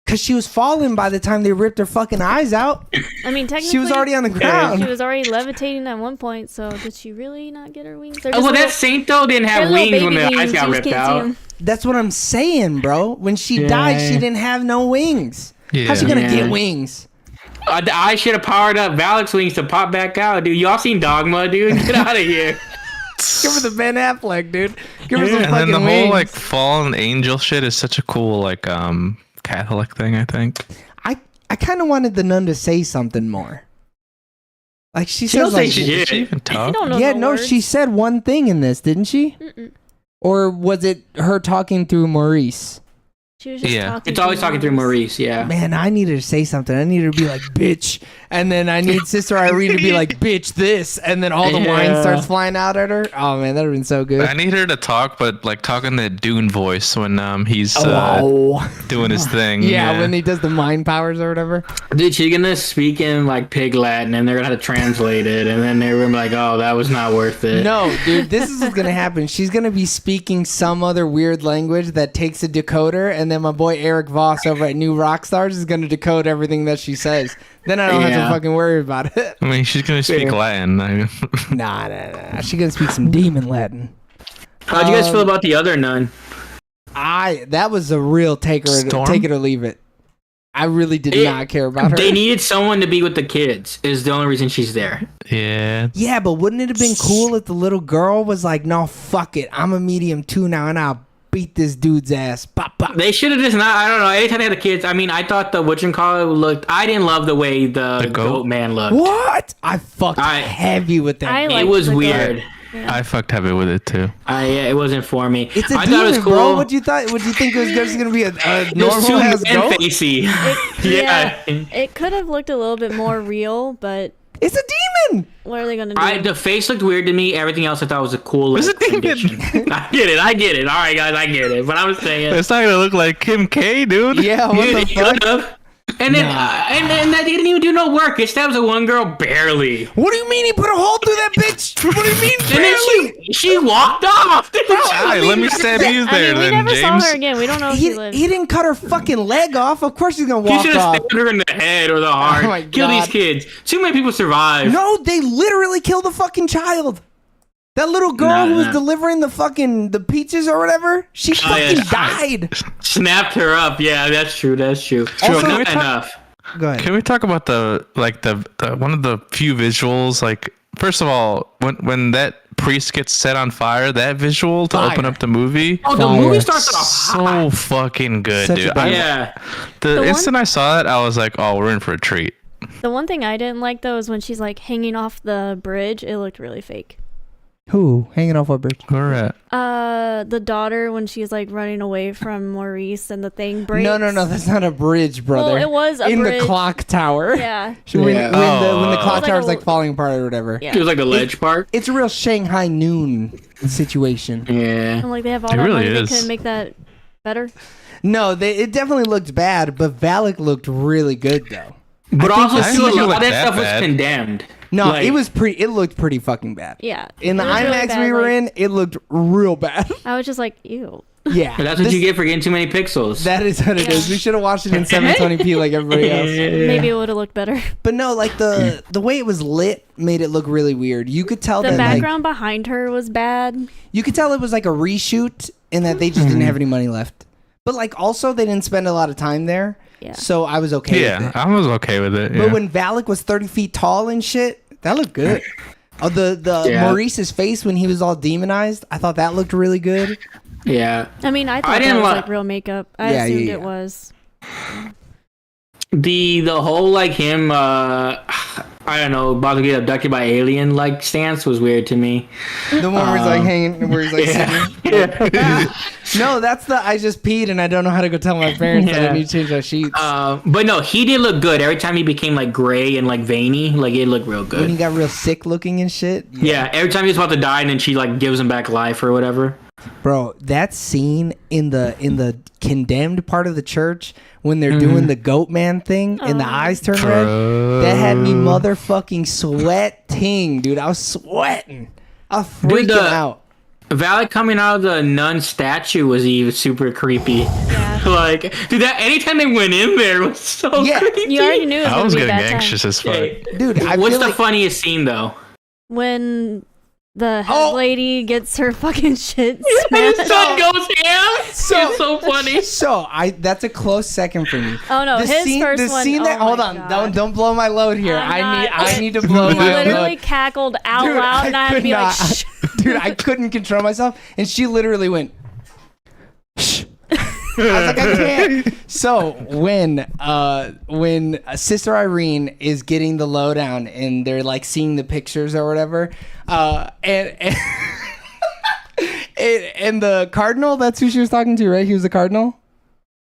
Because she was falling by the time they ripped her fucking eyes out. I mean, technically, she was already on the ground. She was already levitating at one point, so did she really not get her wings? Oh, well, that saint, though, didn't have wings when the eyes got ripped out. That's what I'm saying, bro. When she died, she didn't have no wings. Yeah. How's she going to get wings? The eyes should have powered up Valak's wings to pop back out, dude. Y'all seen Dogma, dude? Get out of here. Give her the Ben Affleck, dude. Give her some and fucking then the wings. whole like fallen angel shit is such a cool like Catholic thing, I think. I kind of wanted the nun to say something more. Like she says, don't like, say shit. Did she even talk? I don't know. Yeah, the no, words. she said one thing in this, didn't she? Mm-mm. Or was it her talking through Maurice? She was just talking. It's always talking through Maurice, yeah. Man, I needed to say something. I needed to be like, bitch. And then I need Sister Irene to be like, bitch, this. And then all the wine starts flying out at her. Oh, man, that would have been so good. I need her to talk, but like talk in that Dune voice when he's doing his thing. Yeah, when he does the mind powers or whatever. Dude, she's gonna speak in like pig Latin, and they're gonna have to translate it, and then they're gonna be like, "Oh, that was not worth it." No, dude, this is what's gonna happen. She's gonna be speaking some other weird language that takes a decoder, and then my boy Eric Voss over at New Rockstars is gonna decode everything that she says. Then I don't have to fucking worry about it. I mean, she's gonna speak Latin. Nah. She's gonna speak some demon Latin. How'd you guys feel about the other nun? That was a real take it or leave it. I really did not care about her. They needed someone to be with the kids. Is the only reason she's there. Yeah. Yeah, but wouldn't it have been cool if the little girl was like, "No, fuck it, I'm a medium too now, and I'll beat this dude's ass." Pop, pop. They should have just not. I don't know. Anytime they had the kids, I mean, I thought the whatchamacallit looked. I didn't love the way the goat man looked. What? I fucked heavy with that. It was weird. Yeah. I fucked heavy with it too. It wasn't for me. It's a I demon, thought it was cool. bro. What you thought? What you think it was just gonna be a normal ass goat? Facey. Yeah. It could have looked a little bit more real, but it's a demon. What are they gonna do? The face looked weird to me. Everything else I thought was a cool. It's a demon. I get it. All right, guys, I get it. But I was saying It's not gonna look like Kim K, dude. Yeah, what the fuck? And then, and that didn't even do no work. It stabs a one girl barely. What do you mean he put a hole through that bitch? What do you mean barely? And then she walked off. Alright, let me stab you there, we then, never James. saw her again. We don't know if He she lived. didn't cut her fucking leg off. Of course he's gonna He walk should have off. stabbed her in the head or the heart. Oh my Kill God. these kids. Too many people survive. No, they literally killed the fucking child. That little girl who was delivering the fucking pizzas or whatever, she fucking died. Snapped her up. Yeah, that's true. Also, Not enough. Go ahead. Can we talk about the one of the few visuals? Like, first of all, when that priest gets set on fire, that visual to open up the movie. Oh, the movie starts off So fucking good, Such a dude. bad The instant I saw that, I was like, "Oh, we're in for a treat." The one thing I didn't like though is when she's like hanging off the bridge. It looked really fake. Who? Hanging off what bridge? Where at? The daughter when she's like running away from Maurice and the thing breaks. No, that's not a bridge, brother. Well, it was a in bridge. the clock tower. Yeah. When the clock like tower's a- like falling apart or whatever. Yeah. It was like the ledge part. It's a real Shanghai Noon situation. Yeah. And like they have all It that really money, is. they couldn't make that better. No, it definitely looked bad, but Valak looked really good though. But also, I too, a think it lot of looked that that stuff was bad. condemned. No, Like- it looked pretty fucking bad. Yeah. In the It was really IMAX bad, we were like- in, it looked real bad. I was just like, ew. Yeah. But that's what you get for getting too many pixels. That is what it is. We should have watched it in 720p like everybody else. Maybe it would have looked better. But no, like the way it was lit made it look really weird. You could tell The that background behind her was bad. you could tell it was like a reshoot and that they just didn't have any money left. But like also they didn't spend a lot of time there. Yeah. So I was okay with Yeah, it. I was okay with it. But Yeah. when Valak was 30 feet tall and shit, that looked good. Oh, the Yeah. Maurice's face when he was all demonized, I thought that looked really good. Yeah. I mean, I thought I that didn't was li- like real makeup. I Yeah, assumed yeah. it was. The whole like him I don't know, about to get abducted by alien like stance was weird to me. The one where he's like hanging, where he's like sitting. Yeah. No, that's the I just peed and I don't know how to go tell my parents that I Yeah. need to change my sheets. But no, he did look good. Every time he became like gray and like veiny, like it looked real When he good. got real sick looking and shit. Yeah, every time he was about to die and then she like gives him back life or whatever. Bro, that scene in the condemned part of the church when they're doing the goat man thing and the eyes turn red, that had me motherfucking sweating, dude. I was sweating. I was freaking the- out. Valak coming out of the nun statue was even super creepy. Yeah. Like, dude, that anytime they went in there was so Yeah. creepy. You already knew it was I going was to be a getting bad anxious time. as fuck. Dude, I What's feel the like, funniest scene though? When the head Oh. lady gets her fucking shit His smashed. son goes ham. So- It's so funny. So that's a close second for me. Oh no, The his scene, first the one. scene that oh hold my on, God. don't blow my load here. I'm I need to not- blow He my own literally load. cackled out Dude, loud, and I had to could be like, not. shh. Dude, I couldn't control myself, and she literally went. Shh. I was like, I can't. So when Sister Irene is getting the lowdown and they're like seeing the pictures or whatever, and and the cardinal, that's who she was talking to, right? He was the cardinal.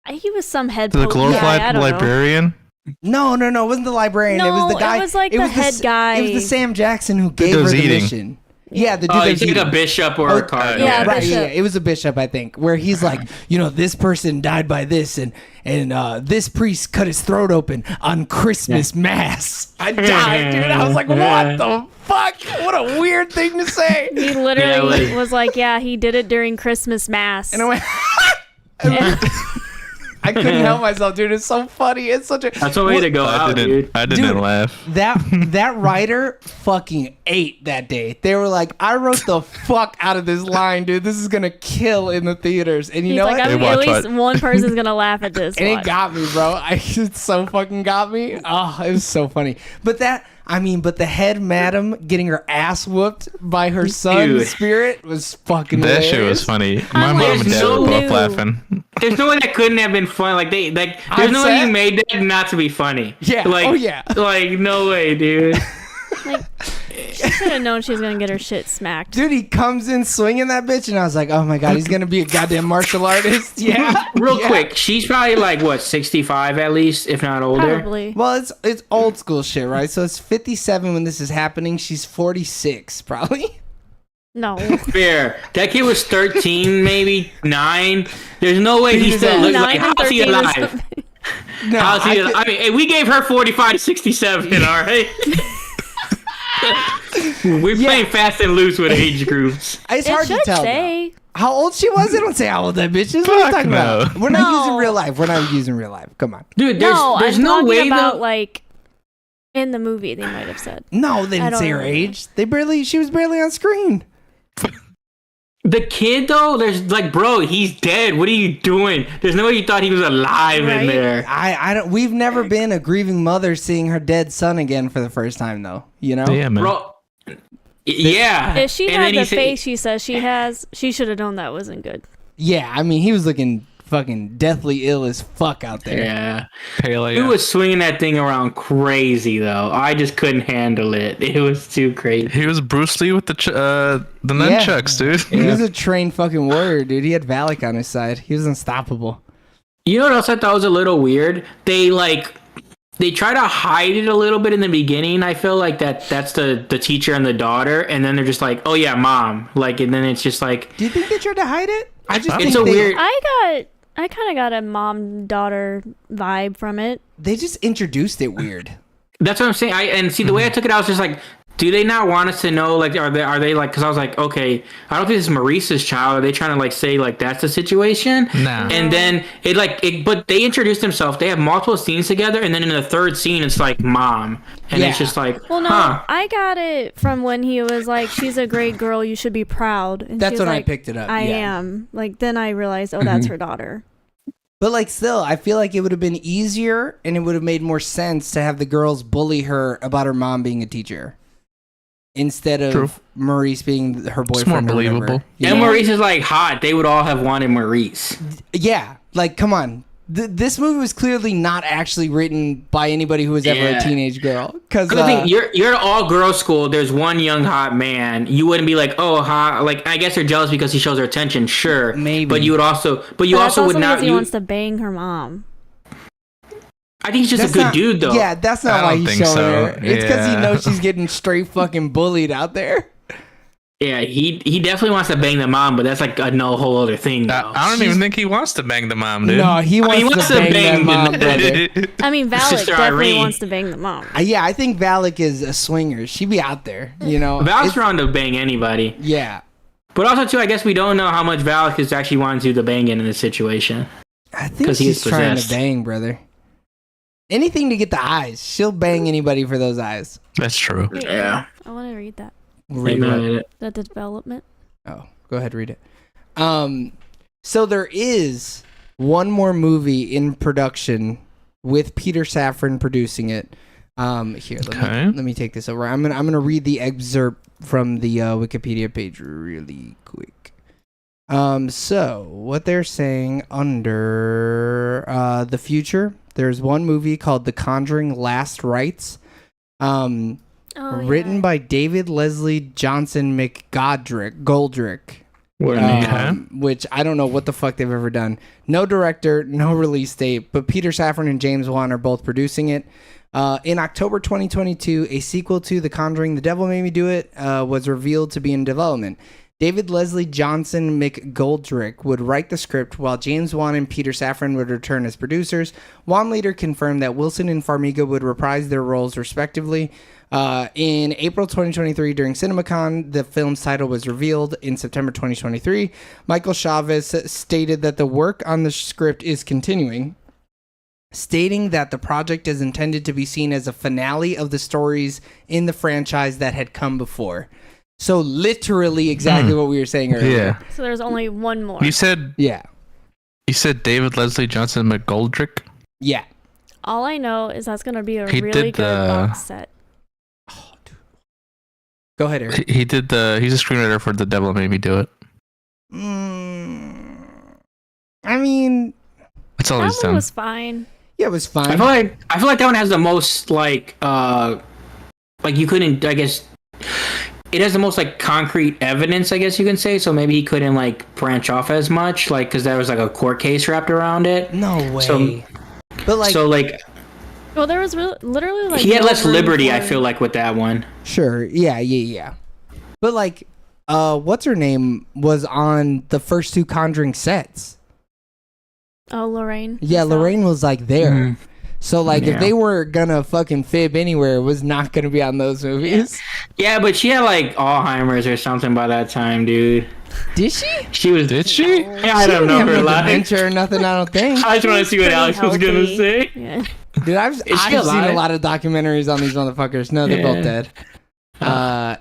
He was some head. The poke glorified guy, I don't know. librarian. No, it wasn't the librarian. it was No, the guy. it was like the head guy. It was the Sam Jackson who gave her was the eating. mission. Yeah, the dude Oh, that you was think eating. a bishop or a cardinal? Yeah, right, bishop. yeah, it was a bishop, I think, where he's like, this person died by this, and this priest cut his throat open on Christmas Mass. I died, dude. I was like, what the fuck? What a weird thing to say. He literally Yeah, was like, yeah, he did it during Christmas Mass. And I went, I couldn't help myself, dude. It's so funny. It's such a. That's a way to go out, dude. I didn't Dude. laugh. That writer fucking ate that day. They were like, I wrote the fuck out of this line, dude. This is gonna kill in the theaters. And you He's know like, what? at watch least what? one person's gonna laugh at this. And it one. got me, bro. It so fucking got me. Oh, it was so funny. But the head madam getting her ass whooped by her son's Dude. spirit was fucking That shit hilarious. was funny. My I'm mom like, and dad so were both new. laughing. There's no way that couldn't have been fun. Like there's On no way set? you made that not to be funny. Yeah. Like, Oh, yeah. Like no way, dude. Like, she should have known she was gonna get her shit smacked. Dude, he comes in swinging that bitch, and I was like, oh my god, he's gonna be a goddamn martial artist. Yeah. Real Yeah. quick, she's probably like what 65 at least, if not older. Probably. Well, it's old school shit, right? So it's 57 when this is happening. She's 46, probably. No. Fair. That kid was 13, maybe 9. There's no way he He's still at looks 9 like. and How's he 13 is alive? something. No, How's he? could- I mean, hey, we gave her 45 to 67. All right. We're playing fast and loose with age groups. it's It hard to should tell. though. say. How old she was? They don't say how old that bitch is. What are you Fuck talking no. about? We're not No. using real life. We're not using real life. Come on. Dude, No, there's I'm no talking way about though. like in the movie they might have said. No, they I didn't don't say her remember. age. She was barely on screen. The kid though, there's like, bro, he's dead. What are you doing? There's no way you thought he was alive Right? in there. I don't. We've never been a grieving mother seeing her dead son again for the first time, though. You know. Yeah, man. Bro. Yeah. If she And had then he the said- face she says she has, she should have known that wasn't good. Yeah, I mean, he was looking fucking deathly ill as fuck out there. Yeah. Pale, He was swinging that thing around crazy though. I just couldn't handle it. It was too crazy. He was Bruce Lee with the nunchucks, dude. He was a trained fucking warrior, dude. He had Valak on his side. He was unstoppable. You know what else I thought was a little weird? They try to hide it a little bit in the beginning. I feel like that's the teacher and the daughter, and then they're just like, oh yeah, mom. Like, and then it's just like, Do you think they tried to hide it? I just it's think a weird. I kind of got a mom daughter vibe from it. They just introduced it weird. That's what I'm saying. And see, the way I took it, I was just like, do they not want us to know? Like, are they like? Because I was like, okay, I don't think this is Maurice's child. Are they trying to like say like that's the situation? Nah. And then but they introduced themselves. They have multiple scenes together, and then in the third scene, it's like mom, and it's just like, well, no, huh. I got it from when he was like, "She's a great girl. You should be proud." And That's she was when I like, picked it up. I yeah. am. Like then I realized, oh, that's her daughter. But like still, I feel like it would have been easier and it would have made more sense to have the girls bully her about her mom being a teacher instead of True. Maurice being her boyfriend. It's more or whatever. believable. Yeah. And Maurice is like hot. They would all have wanted Maurice. Yeah, like come on. This movie was clearly not actually written by anybody who was ever a Yeah. teenage girl. Because I think you're an all girls school. There's one young hot man. You wouldn't be like, oh, hot. Like I guess they're jealous because he shows her attention. Sure, Maybe. But you would also, But you that's also would not. because he wants to bang her mom. I think he's just that's a good not- dude, though. Yeah, that's not I why don't he's think showing so. her. It's because he Yeah. knows she's getting straight fucking bullied out there. Yeah, he definitely wants to bang the mom, but that's like a no whole other thing. Though. I don't even think he wants to bang the mom, dude. No, he wants, to bang that mom, brother. I mean, Valak Sister definitely Irene. wants to bang the mom. Yeah, I think Valak is a swinger. She be out there, you know. Val's It's- trying to bang anybody, Yeah, but also too, I guess we don't know how much Valak is actually wanting to do the banging in this situation. I think 'Cause he she's is trying to possessed. bang, brother. Anything to get the eyes. She'll bang anybody for those eyes. That's true. Yeah. I want to read that. Read what? The development. Oh, go ahead, read it. So there is one more movie in production with Peter Safran producing it. Here, let me take this over. I'm gonna read the excerpt from the Wikipedia page really quick. So what they're saying under the future, there's one movie called The Conjuring: Last Rites. Written by David Leslie Johnson Goldrick, which I don't know what the fuck they've ever done. No director, no release date, but Peter Safran and James Wan are both producing it. In October 2022, a sequel to The Conjuring: The Devil Made Me Do It was revealed to be in development. David Leslie Johnson McGoldrick would write the script, while James Wan and Peter Safran would return as producers. Wan later confirmed that Wilson and Farmiga would reprise their roles respectively. In April 2023, during CinemaCon, the film's title was revealed. In September 2023, Michael Chavez stated that the work on the script is continuing, stating that the project is intended to be seen as a finale of the stories in the franchise that had come before. So literally exactly what we were saying earlier. Yeah. So there's only one more. You said David Leslie Johnson McGoldrick? Yeah. All I know is that's going to be a He really did good box set. Go ahead, Eric. He's a screenwriter for The Devil Made Me Do It. I mean, That's all That he's one done. was fine. yeah, it was fine. I feel like that one has the most like you couldn't, I guess it has the most like concrete evidence, I guess you can say. So maybe he couldn't like branch off as much, like because there was like a court case wrapped around it. No way. So, but like, Well, there was literally like he had no less room liberty, for- I feel like, with that one. sure, yeah. But like, what's her name was on the first two Conjuring sets. Oh, Lorraine. Yeah, Lorraine was like there. Mhm. So like, Yeah. if they were gonna fucking fib anywhere, it was not gonna be on those movies. Yeah, but she had like Alzheimer's or something by that time, dude. Did she? She was. Did she? Yeah, I don't She know didn't her have no life. dementia or nothing. I don't think. I just want to see what Pretty Alex was gonna healthy. say. Yeah. Dude, I've she seen a alive? lot of documentaries on these motherfuckers. No, they're both Yeah. dead.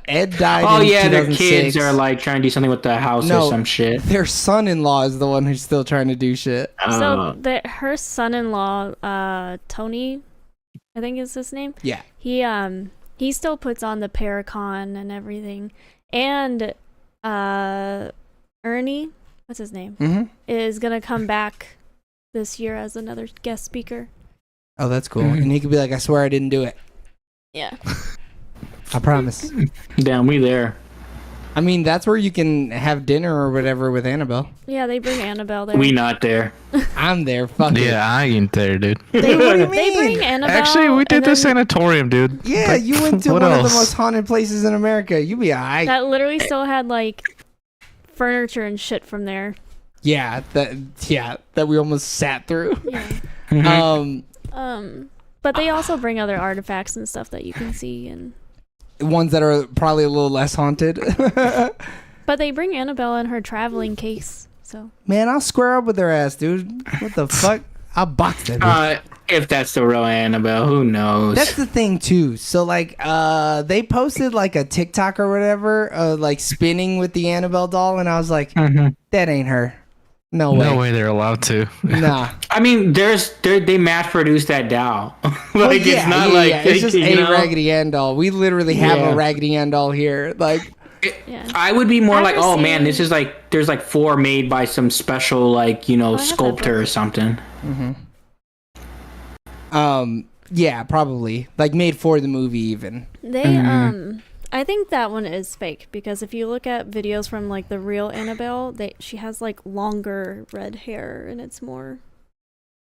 Ed died. Oh in yeah, their 2006. kids are like trying to do something with the house No. or some shit. Their son-in-law is the one who's still trying to do shit. So her son-in-law, Tony, I think is his name. Yeah. He still puts on the Paracon and everything, and Ernie, what's his name, Mm-hmm. is gonna come back this year as another guest speaker. Oh, that's cool. Mhm. And he could be like, "I swear I didn't do it. Yeah. I promise." Damn, we there. I mean, that's where you can have dinner or whatever with Annabelle. Yeah, they bring Annabelle there. We not there. I'm there. Fuck it. Yeah, I ain't there, dude. They, what do you They mean? bring Annabelle. Actually, we did and the then sanatorium, dude. Yeah, Like, you went to what one of else? the most haunted places in America. You be alright. That literally still had like furniture and shit from there. Yeah, that we almost sat through. Yeah. Mm-hmm. Um, But they also bring other artifacts and stuff that you can see, and Ones that are probably a little less haunted. but they bring Annabelle in her traveling case. So Man, I'll square up with their ass, dude. What the fuck? I'll box that bitch. If that's the real Annabelle, who knows? That's the thing too. So like, they posted like a TikTok or whatever, like spinning with the Annabelle doll, and I was like, that ain't her. No way. No way they're allowed to. Nah. I mean, they mass produced that doll. Like it's not like it's just you a know? Raggedy Ann doll. We literally have Yeah. a Raggedy Ann doll here. Like, yeah. I would be more I've like, never oh man, seen- this is like there's like 4 made by some special like I have that sculptor book. or something. yeah, probably like made for the movie even. They I think that one is fake because if you look at videos from like the real Annabelle, she has like longer red hair and it's more.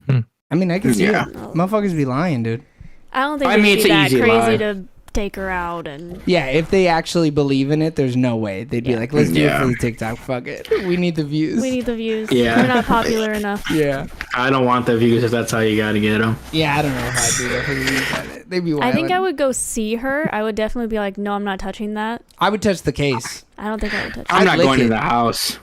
I mean, I can see Yeah. it. Motherfuckers be lying, dude. I don't think I it'd mean, be it's an that easy crazy lie. to take her out and. Yeah, if they actually believe in it, there's no way they'd be like, let's do it Yeah. for the TikTok. Fuck it. We need the views. We need the views. Yeah. We're not popular enough. Yeah. I don't want the views if that's how you got to get them. Yeah, I don't know if I'd do that for the views. But they'd be wild. I think I would go see her. I would definitely be like, no, I'm not touching that. I would touch the case. I don't think I would touch I'm I'd not lick going it. to the house.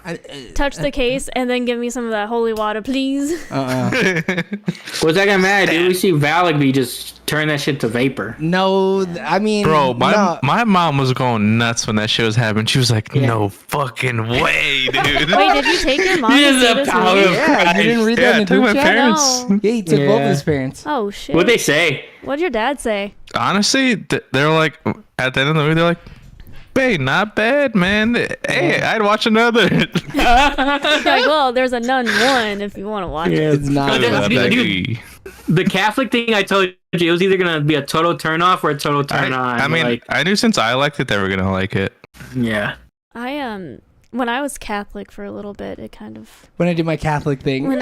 touch the case and then give me some of that holy water, please. What's that gonna matter, dude? We see Valak just turn that shit to vapor. No, I mean, Bro, no. my mom was going nuts when that shit was happening. She was like, no fucking way, dude. Wait, did you take your mom to Here's see the this power movie? of Yeah, you didn't read Yeah, that I in the took group my chat? parents. No. Yeah, he took both of Yeah. his parents. Oh shit. What'd they say? What'd your dad say? Honestly, they're like, at the end of the movie, they're like, babe, not bad, man. Hey, I'd watch another. You're like, well, there's a Nun 1 if you want to watch it. It's not. Dude, the Catholic thing I told you, it was either gonna be a total turn off or a total turn on. I mean, like, I knew since I liked it, they were gonna like it. yeah. I when I was Catholic for a little bit, it kind of When I did my Catholic thing. when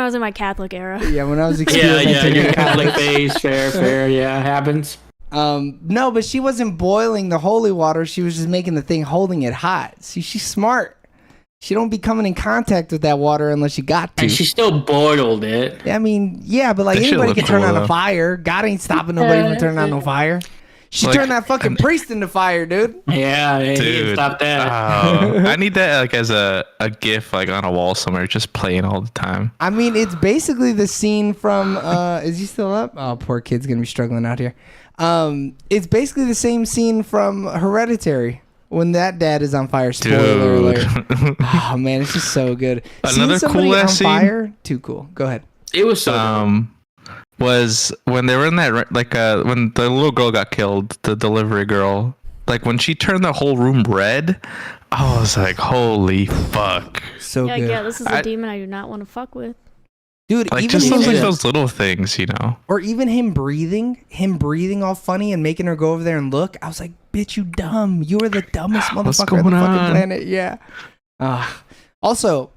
I was in my Catholic era. Yeah, when I was Yeah, experimenting. your with Catholic Catholic. face, fair, yeah, happens. No, but she wasn't boiling the holy water. She was just making the thing, holding it hot. See, she's smart. She don't be coming in contact with that water unless you got to. And she still boiled it. I mean, yeah, but like That shit anybody looked can turn cool, on a though. fire. God ain't stopping nobody from turning on no fire. She Like, turned that fucking priest into fire, dude. Yeah, he didn't Dude, stop that. I need that like as a gif like on a wall somewhere, just playing all the time. I mean, it's basically the scene from. Is he still up? Oh, poor kid's gonna be struggling out here. It's basically the same scene from Hereditary when that dad is on fire. Spoiler alert. Oh man, it's just so good. Another Seeing somebody cool on ass scene? fire, too cool. Go ahead. It was so good. Was when they were in that like when the little girl got killed, the delivery girl. Like when she turned the whole room red, I was like, holy fuck. So Yeah, good, yeah, this is a demon I do not want to fuck with. dude. Like even just him, like those little things, you know. or even him breathing all funny and making her go over there and look. I was like, bitch, you dumb. You are the dumbest What's motherfucker on the going fucking on? planet. Yeah. Also,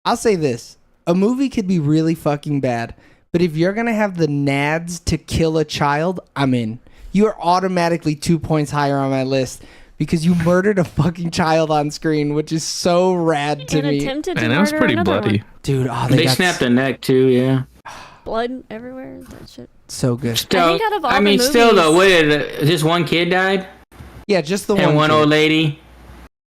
I'll say this: a movie could be really fucking bad, but if you're gonna have the nads to kill a child, I'm in. You are automatically 2 points higher on my list because you murdered a fucking child on screen, which is so rad to And me, attempted to And it was murder pretty another bloody. one. dude. Oh, They got snapped the neck too, yeah. Blood everywhere. That shit. so good. Still, think out of all I the mean, still though, movies- what did just one kid died Yeah, just the and one kid. old lady?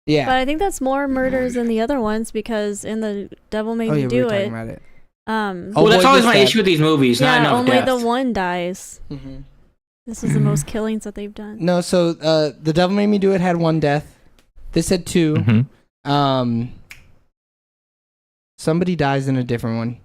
Yeah. But I think that's more murders than the other ones because in the Devil Made Oh Me yeah, we Do were talking It, about it. um, Oh, Well, that's boy, always this my bad. issue with these movies. Not yeah, enough only deaths. the one dies. This is the most killings that they've done. No, so the Devil Made Me Do It had one death. This had two. Mm-hmm. Somebody dies in a different one.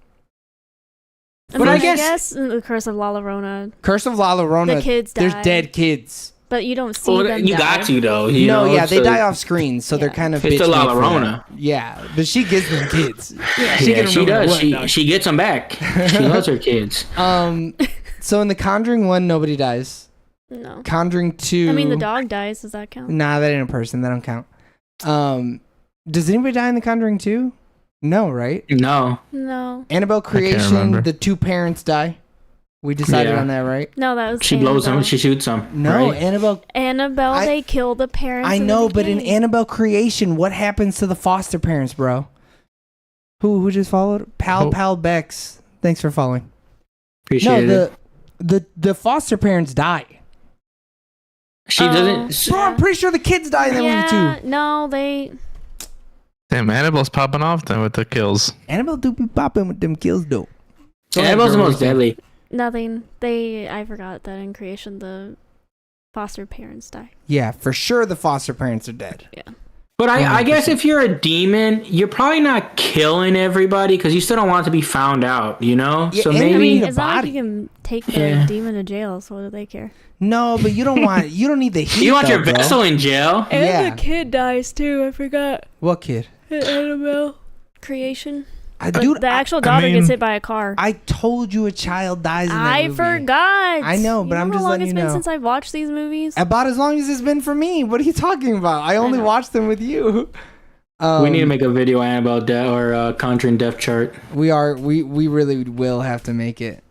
I But mean, I I guess- guess in the Curse of La Llorona, Curse of La Llorona. the kids die. There's dead kids. But you don't see Well, them you die. got to though. No, You know, yeah, they so- die off screen, so they're Yeah. kind of It's bitch the La made for that. Llorona. Yeah, but she gives them kids. Yeah, can she remember does. what, She dog. she gets them back. She loves her kids. So in the Conjuring 1, nobody dies. No. Conjuring 2. I mean, the dog dies. Does that count? Nah, that ain't a person. That don't count. Does anybody die in the Conjuring 2? No, right? No, No. Annabelle Creation, remember. the two parents die. We decided Yeah. on that, right? No, that was she blows them. Annabelle. She shoots them. No, right? Annabelle. Annabelle, I- they kill the parents. I in the know, but in beginning. Annabelle Creation, what happens to the foster parents, bro? Who just followed? Pal Oh. Bex. Thanks for following. Appreciate No, it. The foster parents die. She doesn't. Bro, I'm pretty sure the kids die in that movie too. No, they. Damn, Annabelle's popping off then with the kills. Annabelle do be popping with them kills though. Annabelle's the most deadly. Nothing. I forgot that in creation the foster parents die. Yeah, for sure the foster parents are dead. Yeah. But I 100%. guess if you're a demon, you're probably not killing everybody because you still don't want to be found out, you know? Yeah, so and maybe. I mean, It's not like body. you can take the demon to jail, so what do they care? No, but you don't need the heat. You want your though, bro. vessel in jail? And Yeah. the kid dies too, I forgot. What kid? Annabelle creation. Dude, The actual daughter mean- gets hit by a car. I told you a child dies in that I movie. forgot. I know, but I'm just how long letting it's you been know. since I've watched these movies. About as long as it's been for me. What are you talking about? I only know. watched them with you. We need to make a video Annabelle death or Conjuring death chart. We really will have to make it.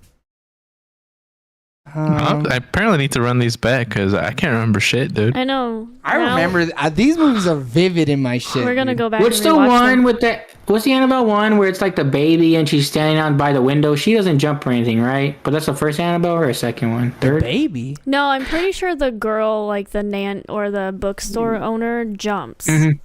I apparently need to run these back because I can't remember shit, dude. I know. I Now, remember these movies are vivid in my shit. We're gonna dude. go back. What's and the rewatch one them. with the? What's the Annabelle one where it's like the baby and she's standing out by the window? She doesn't jump or anything, right? But that's the first Annabelle or a second one? Third? Baby. No, I'm pretty sure the girl, like the nan or the bookstore owner, jumps. Mhm.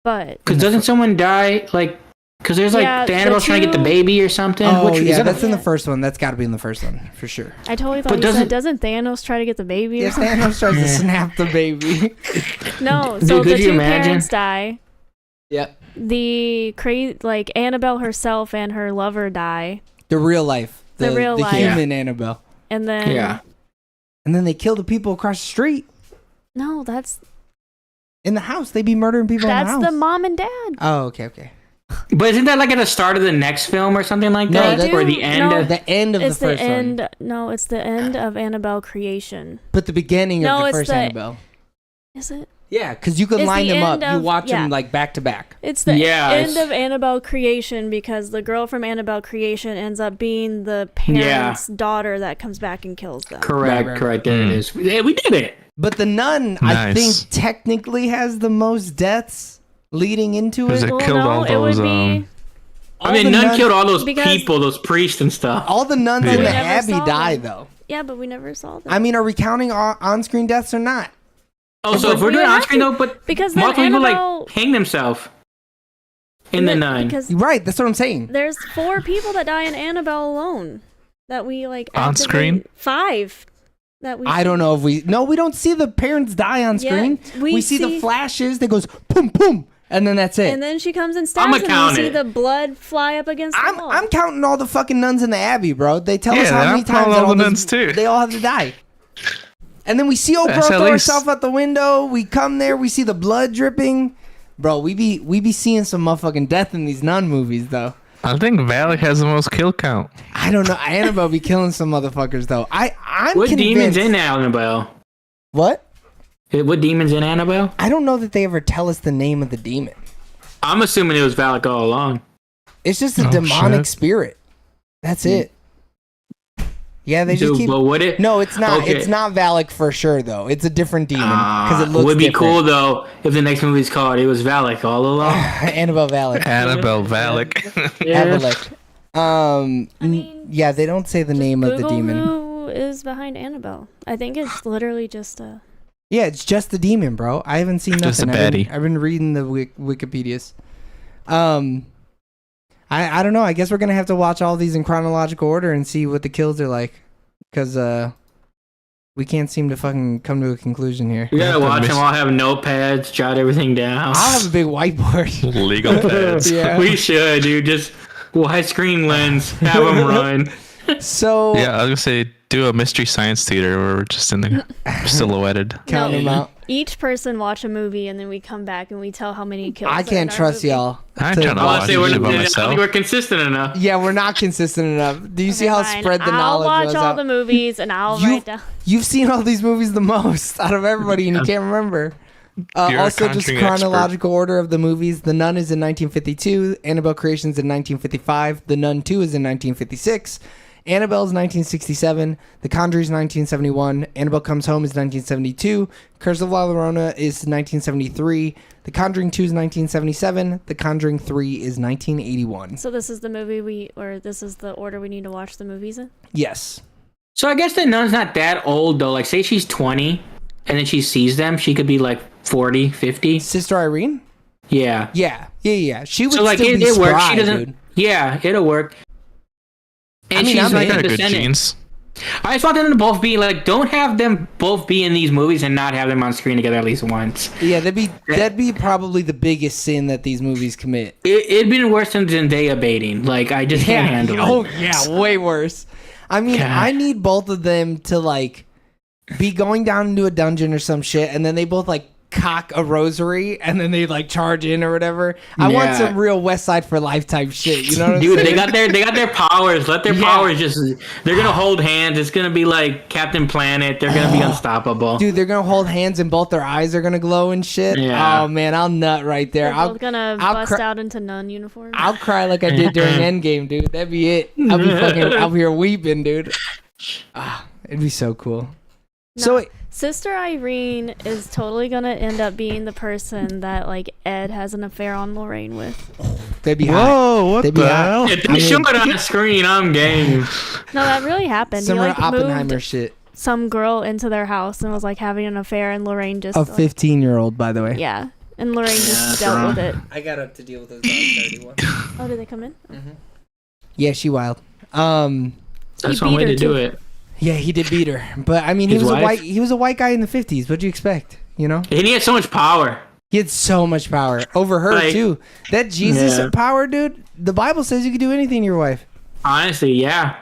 But Because doesn't someone die like? Because there's like Yeah, the the Annabelle's trying to get the two- baby or something. Oh Which, is yeah, that that's in the Yeah. first one. That's got to be in the first one for sure. I totally But thought you said, doesn't Thanos try to get the baby? Or Yes, something? Thanos tries to snap the baby. No, Dude, so could the you two imagine? parents die. Yep. The like Annabelle herself and her lover die, The real life. The real life. human Annabelle. and then Yeah. And then they kill the people across the street. no, that's In the house. They be murdering people in the that's house. the mom and dad. Oh, okay. But isn't that like at the start of the next film or something like No, that? that's- Or the end? No. of The end of It's the the first one. end. No, it's the end of Annabelle creation. But the beginning No, of the it's first the- Annabelle. Is it? Yeah, because you can It's line the them up. end You of- watch yeah. them like back to back. It's the Yeah, end it's- of Annabelle creation because the girl from Annabelle creation ends up being the parents' daughter that comes back and kills them. Correct, Right. correct. There it is. Yeah, we did it. But the nun, I Nice. think, technically has the most deaths leading into Was it. it Well, killed no, all it would those, be. I mean, the Nun nuns- killed all those because- people, those priests and stuff. All the nuns Yeah. in We the never abbey saw die, them. though. Yeah, but we never saw them. I mean, are we counting on-screen deaths or not? Oh, so if we're we doing would have on screen to- though, but because then multiple people Annabelle like hang themselves in the nun. Because Right, that's what I'm saying. there's 4 people that die in Annabelle alone that we like On activate- screen? 5 that we. I don't know if we don't see the parents die on Yeah, screen. we We see the see- flashes that goes boom boom, and then that's it. And then she comes and I'ma stabs him. count And we see it. the blood fly up against the wall. I'm counting all the fucking nuns in the abbey, bro. They tell us Yeah, how many I'm counting times that all the those- nuns, too. They all have to die. And then we see old girl That's at throw least- herself out the window. We come there, we see the blood dripping. Bro, we be seeing some motherfucking death in these nun movies though. I think Valak has the most kill count. I don't know. Annabelle be killing some motherfuckers though. I'm What convinced. demons in Annabelle? What? What demons in Annabelle? I don't know that they ever tell us the name of the demon. I'm assuming it was Valak all along. It's just a Oh, demonic shit. spirit. That's it. Yeah, they just Dude, keep. but would it? No, it's not. Okay. It's not Valak for sure though. It's a different demon because it looks. would be different. cool though if the next movie's called it was Valak all along. Annabelle Valak. Annabelle Valak. Avalek. I mean, Yeah, they don't say the name of the Google demon. who is behind Annabelle. I think it's literally just a. Yeah, it's just the demon, bro. I haven't seen Just a nothing. baddie. I've been reading the Wikipedias. I don't know. I guess we're gonna have to watch all these in chronological order and see what the kills are like, because we can't seem to fucking come to a conclusion here. We gotta watch them all have notepads, jot everything down. I'll have a big whiteboard. Legal pads. Yeah. We should, dude. Just widescreen lens, have them run. So Yeah, I was gonna say do a mystery science theater where we're just in the silhouetted. count No. them out. Each person watch a movie and then we come back and we tell how many kills. I are can't in our trust movie. y'all. I ain't to- trying to I watch want to say this we're, shit by I don't myself. think we're consistent enough. Yeah, we're not consistent enough. Do you see Okay, how fine. spread the I'll knowledge watch was all out? the movies and I'll write down. You've seen all these movies the most out of everybody, and you can't remember. You're a Also, just Conjuring chronological order of the movies. The Nun is in 1952. Annabelle Creation's in 1955. The Nun II is in 1956. Annabelle's 1967. The Conjuring's 1971. Annabelle Comes Home is 1972. Curse of La Llorona is 1973. The Conjuring 2 is 1977. The Conjuring 3 is 1981. So this is the movie this is the order we need to watch the movies in. Yes. So I guess the nun's not that old though. Like, say she's 20, and then she sees them. She could be like 40, 50. Sister Irene? Yeah. Yeah. She would So like still it be works. spry, She doesn't. dude. Yeah, it'll work. And I mean, she's I'm like in. a Got good descendant. genes. I just want them to both be like. Don't have them both be in these movies and not have them on screen together at least once. Yeah, that'd be probably the biggest sin that these movies commit. It'd been worse than Zendaya baiting. Like I just can't handle it. Oh yeah, way worse. I mean, God. I need both of them to like be going down into a dungeon or some shit, and then they both like cock a rosary, and then they like charge in or whatever. I want Yeah. some real West Side for Life type shit. You know what I'm Dude, saying? they got their powers. Let their Yeah. powers just. They're gonna hold hands. It's gonna be like Captain Planet. They're gonna be unstoppable. Dude, they're gonna hold hands and both their eyes are gonna glow and shit. Yeah. Oh man, I'll nut right there. They're both gonna I'll bust cry- out into nun uniforms. I'll cry like I did during Endgame, dude. That'd be it. I'll be fucking out here weeping, dude. It'd be so cool. No. So Sister Irene is totally gonna end up being the person that like Ed has an affair on Lorraine with. that'd be hot. Whoa, what They'd be the hot. hell? If I they show show mean- it on the screen, I'm game. No, that really happened. Some He like Oppenheimer moved shit. some girl into their house and was like having an affair, and Lorraine just A like, 15-year-old, by the way. yeah, and Lorraine just Yeah, dealt bro. with it. I got up to deal with those dogs 31. Oh, did they come in? Yeah, she wild. That's He one beat way her to do too. it. Yeah, he did beat her, but I mean, he His was wife? a white guy in the 50s. What'd you expect? You know, And he had so much power. he had so much power over her Like, too. That Jesus yeah. power, dude. The Bible says you can do anything to your wife. Honestly, yeah.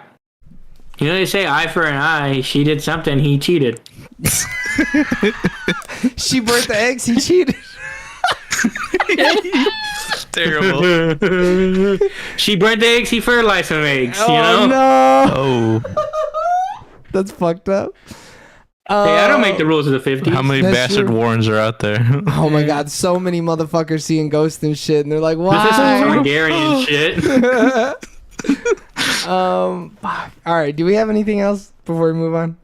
You know they say eye for an eye. She did something. He cheated. She birthed the eggs. He cheated. Terrible. She burnt the eggs. He fertilized some eggs. Oh you know. no, Oh, that's fucked up. Hey, I don't make the rules of the 50s. how many That's bastard true. Warrens are out there? Oh my God, so many motherfuckers seeing ghosts and shit, and they're like, This is some why? Targaryen shit. Fuck. All right. Do we have anything else before we move on?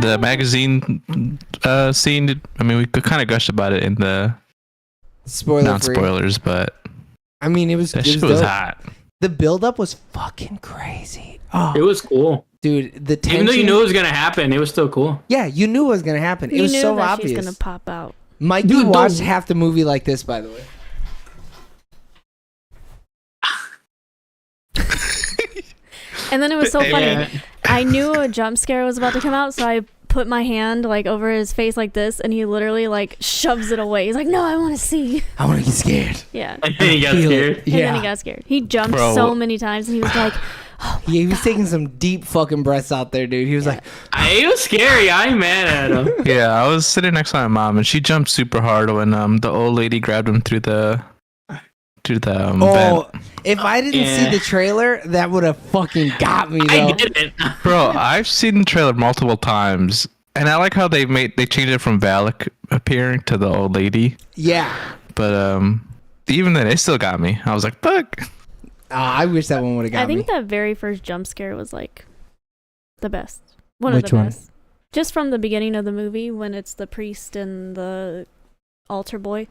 The magazine scene. I mean, we kind of gushed about it in the Spoiler non free. spoilers, but I mean, it was that shit was dope. hot. The buildup was fucking crazy. Oh, It was cool. dude, the tension. Even though you knew it was gonna happen, it was still cool. Yeah, you knew it was gonna happen. You It was knew so that obvious. she's gonna pop out. Mikey Dude, watched don't- half the movie like this, by the way. And then it was so funny. Yeah. I knew a jump scare was about to come out, so I put my hand like over his face like this, and he literally like shoves it away. He's like, "No, I want to see." I want to get scared. Yeah. And then he got Feel scared. it. And Yeah. then he got scared. He jumped Bro. so many times, and he was like, Yeah, he was taking some deep fucking breaths out there, dude. He was like, It was scary. I ain't mad at him. Yeah, I was sitting next to my mom, and she jumped super hard when the old lady grabbed him through the "Oh, vent. if I didn't see Yeah. the trailer, that would have fucking got me, though." I didn't. Bro, I've seen the trailer multiple times, and I like how they changed it from Valak appearing to the old lady. Yeah. But even then, it still got me. I was like, "Fuck!" I wish that one would have got I think me. that very first jump scare was like the best. One Which of the one? best. Just from the beginning of the movie when it's the priest and the altar boy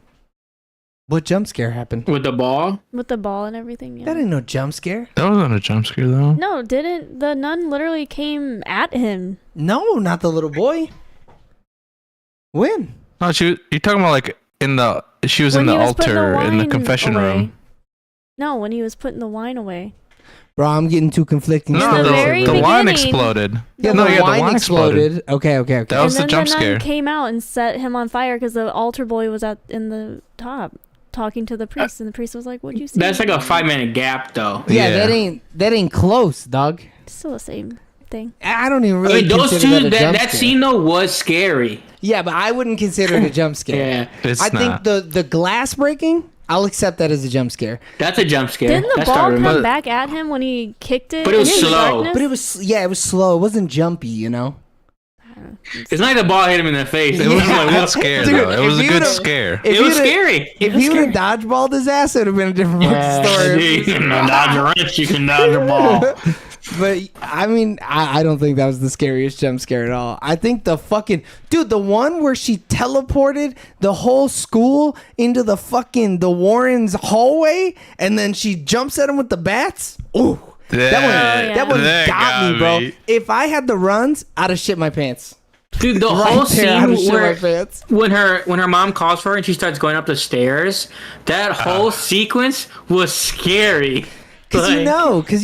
What jump scare happened? With the ball? with the ball and everything. Yeah. That ain't no jump scare. That wasn't a jump scare though. No, didn't the nun literally came at him? No, not the little boy. When? No, you're talking about like she was When in the he was putting altar in the wine confession away. room. No, when he was putting the wine away. Bro, I'm getting too conflicting. In No, the very the wine beginning- exploded. Yeah, no, the yeah, wine exploded. Okay. That was and the then jump the nun scare. came out and set him on fire because the altar boy was in the top talking to the priest, and the priest was like, "What'd you see?" That's like a 5-minute gap, though. Yeah, Yeah. that ain't close, dog. It's still the same thing. I don't even I really mean, those consider two, that a jump that scare. scene though was scary. Yeah, but I wouldn't consider it a jump scare. Yeah, It's I not. think the glass breaking, I'll accept that as a jump scare. that's a jump scare. Didn't the That ball started- come but- back at him when he kicked it? But it was into the slow. darkness? But it was slow. It wasn't jumpy, you know. It's not like the ball hit him in the face. It was Yeah. a good scare Dude, though. It was if a you good would've- scare. If It was you'd have- scary. If he would have dodgeballed his ass, it would have been a different fucking story. You can dodge a wrench, you can dodge a ball. But I mean, I don't think that was the scariest jump scare at all. I think the fucking dude, the one where she teleported the whole school into the Warrens hallway, and then she jumps at him with the bats. Ooh, That one That got me, bro. If I had the runs, I'd have shit my pants. Dude, the Right whole there, I'd have scene shit my where pants. when her mom calls for her and she starts going up the stairs, that whole sequence was scary. Because Like, you know. She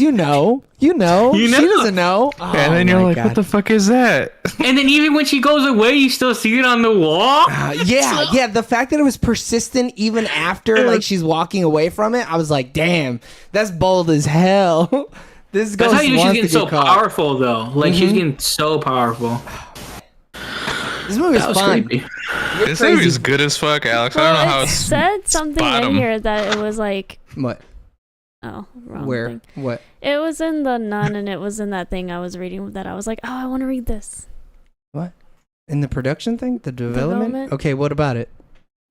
doesn't know. Oh, And then you're my like, God. what the fuck is that? And then even when she goes away, you still see it on the wall. Yeah. The fact that it was persistent even after like she's walking away from it, I was like, damn, that's bold as hell. This That's ghost how you know she's wants getting to so get caught. powerful, though. Like she's getting so powerful. This movie That was fun. creepy. This movie is good as fuck, Alex. I don't know how it it's said something bottom. in here that it was like, What? oh, wrong Where? thing. What? It was in the Nun, and it was in that thing I was reading that I was like, oh, I want to read this. What? In the production thing? The development? Development? Okay, what about it?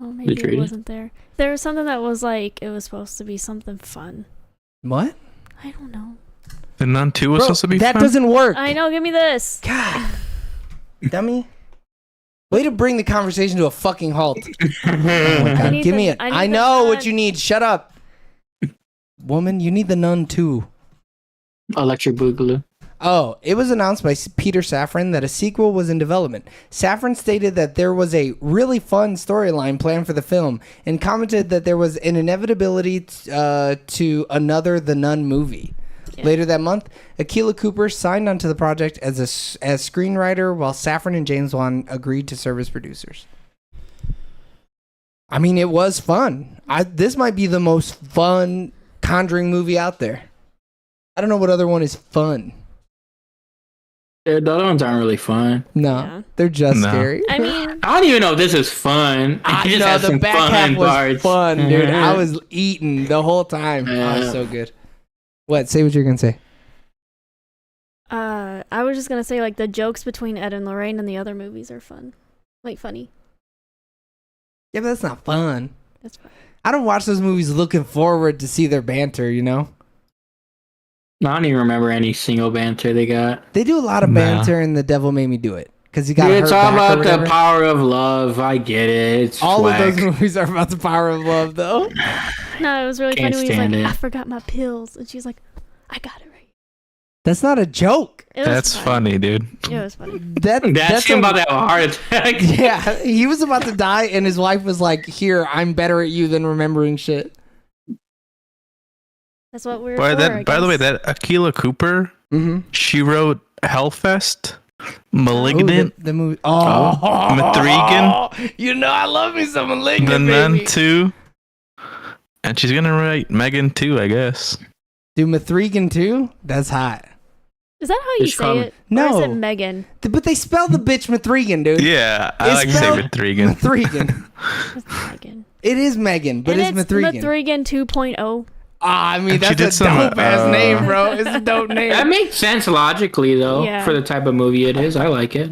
Oh, maybe Did you it read it? wasn't there. There was something that was like, it was supposed to be something fun. What? I don't know. The Nun 2 was Bro, supposed to be that fun? doesn't work. I know, give me this. God. Dummy. Way to bring the conversation to a fucking halt. Oh my God, need give the- me it. I need I the know what Nun. you need. Shut up. Woman, you need the Nun II. Electric Boogaloo. Oh, it was announced by Peter Safran that a sequel was in development. Safran stated that there was a really fun storyline planned for the film and commented that there was an inevitability to another The Nun movie. Yeah. Later that month, Akilah Cooper signed onto the project as screenwriter, while Safran and James Wan agreed to serve as producers. I mean, it was fun. This might be the most fun Conjuring movie out there. I don't know what other one is fun. Yeah, the other ones aren't really fun. No, Yeah. they're just No. scary. I mean, I don't even know if this is fun. I It just know has the some back fun half was parts. fun, dude. Mhm. I was eating the whole time. Oh, Yeah. so good. What? Say what you're gonna say. I was just gonna say like the jokes between Ed and Lorraine and the other movies are fun, like funny. Yeah, but that's not fun. That's fun. I don't watch those movies looking forward to see their banter. You know, I don't even remember any single banter they got. they do a lot of Nah. banter, and The Devil Made Me Do It because you got Dude, it's hurt all back or about whatever. the power of love. I get it. It's All swag. of those movies are about the power of love, though. No, it was really Can't funny when he's like, stand it. I forgot my pills, and she's like, I got it right. That's not a joke. It was That's funny, dude. It was funny. That's him about to have a heart attack. Yeah, he was about to die, and his wife was like, "Here, I'm better at you than remembering shit." That's what we're. By the way, guess. that Akilah Cooper, Mm-hmm. she wrote Hellfest, Malignant, the movie. Oh, Mithrigan. You know, I love me some Malignant, The Nun baby. 2, and she's gonna write Megan 2, I guess. Do Mithrigan too? That's hot. Is that how you It's say from- it? Or No. is it Megan? But they spell the bitch Mithrigan, dude. Yeah, I It's like to say spelled Mithrigan. Mithrigan. It's Megan. It is Megan, but And it's Mithrigan. Mithrigan 2.0. I mean, And she that's did a some, dope ass name, bro. It's a dope That name. makes sense logically, though, Yeah. for the type of movie it is. I like it.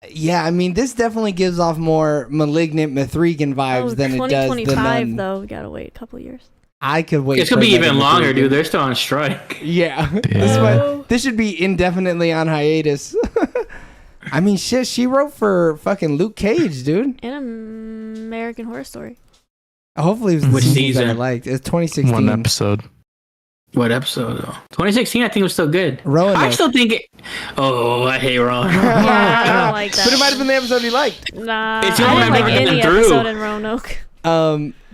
Yeah, I mean, this definitely gives off more Malignant Mithrigan vibes Oh, than it does the 2025 Nun. though. We gotta wait a couple years. I could wait. It's gonna for be Megan even longer, Mithrigan. dude. They're still on strike. Yeah, Yeah. this should be indefinitely on hiatus. I mean, shit, she wrote for fucking Luke Cage, dude. And American Horror Story. Hopefully, it was the Which seasons that I season? liked. It's 2016. One episode. What episode, though? 2016, I think, was still good. Roanoke. I still think it. Oh, I hate Ron. Yeah, I don't like that. But it might have been the episode you liked. Nah, It's I the only didn't like one I've any been through. episode in Roanoke.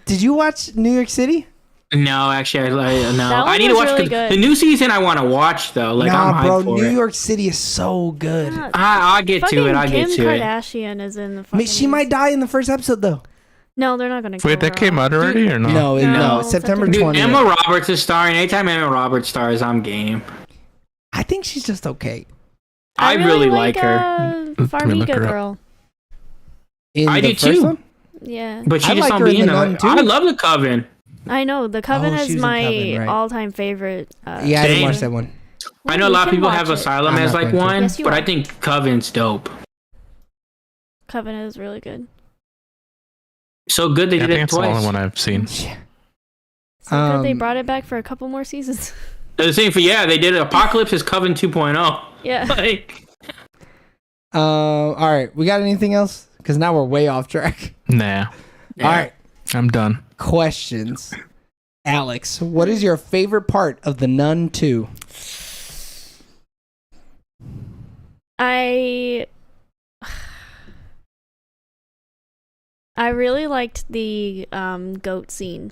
Did you watch New York City? No, actually, no. That one I need to was watch really the, good. the new season. I want to watch though. Like I'm Nah, hyped bro. for New it. York City is so good. Yeah, I'll get to fucking it. I'll Kim get to it. Kardashian is in the I fucking. mean, she might die in the first episode, though. No, they're not gonna. Wait, that came out already or no? No, No, September September. Dude, 20th. Emma Roberts is starring. Anytime Emma Roberts stars, I'm game. I think she's just okay. I really like her. Let me look Farmiga her up. girl. In I the do first too. one? Yeah, But she I just like don't her in be in The it. Nun, too. I love the Coven. I know. The Coven Oh, she is was in my Coven, right. all-time favorite. Yeah, I didn't Same. watch that one. I know a We lot of can people watch have it. Asylum I'm as not like going to. one, Yes, you but are. I think Coven's dope. Coven is really good. So good they Yeah, I did think it it's the only twice. one I've seen. Yeah. So good they Um, brought it back for a couple more seasons. The same for they did Apocalypse is Coven 2.0. Yeah. Like All right. We got anything else? Because now we're way off track. Nah, All right. I'm done. Questions. Alex, what is your favorite part of the Nun 2? I really liked the goat scene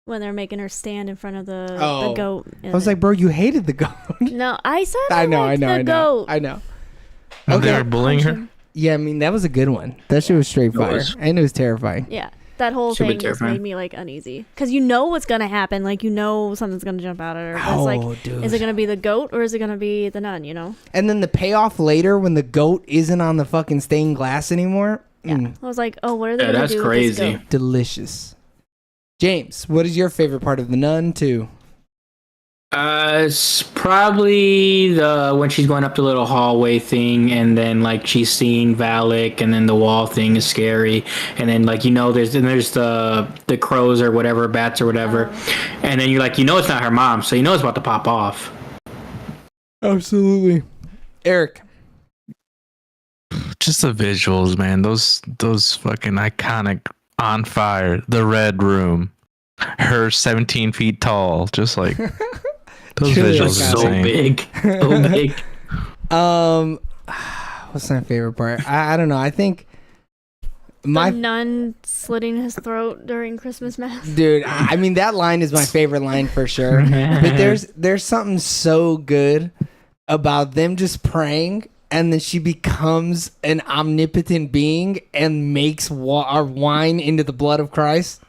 when they're making her stand in front of the goat. I was like, bro, you hated the goat. No, I said I know. goat. I know. Oh, they were bullying her? Yeah, I mean, that was a good one. That shit was straight fire. And it was terrifying. Yeah, that whole Should be thing just terrifying. made me like uneasy. Because you know what's going to happen. Like, you know something's going to jump out at her. But it's like, dude. is it going to be the goat or is it going to be the nun, you know? And then the payoff later when the goat isn't on the fucking stained glass anymore. Yeah. I was like, oh, what are they going to that's do crazy. with this goat? Delicious. James, what is your favorite part of the Nun 2? It's probably the when she's going up the little hallway thing, and then like she's seeing Valak, and then the wall thing is scary, and then like there's the crows or whatever, bats or whatever, and then you're like it's not her mom, so it's about to pop off. Absolutely. Eric. Just the visuals, man. Those fucking iconic on fire. The red room. Her 17 feet tall. Just like those Truly visuals are So insane. big, so big. What's my favorite part? I don't know. I think The nun slitting his throat during Christmas Mass. dude, I mean that line is my favorite line for sure. But there's something so good about them just praying, and then she becomes an omnipotent being and makes our wine into the blood of Christ.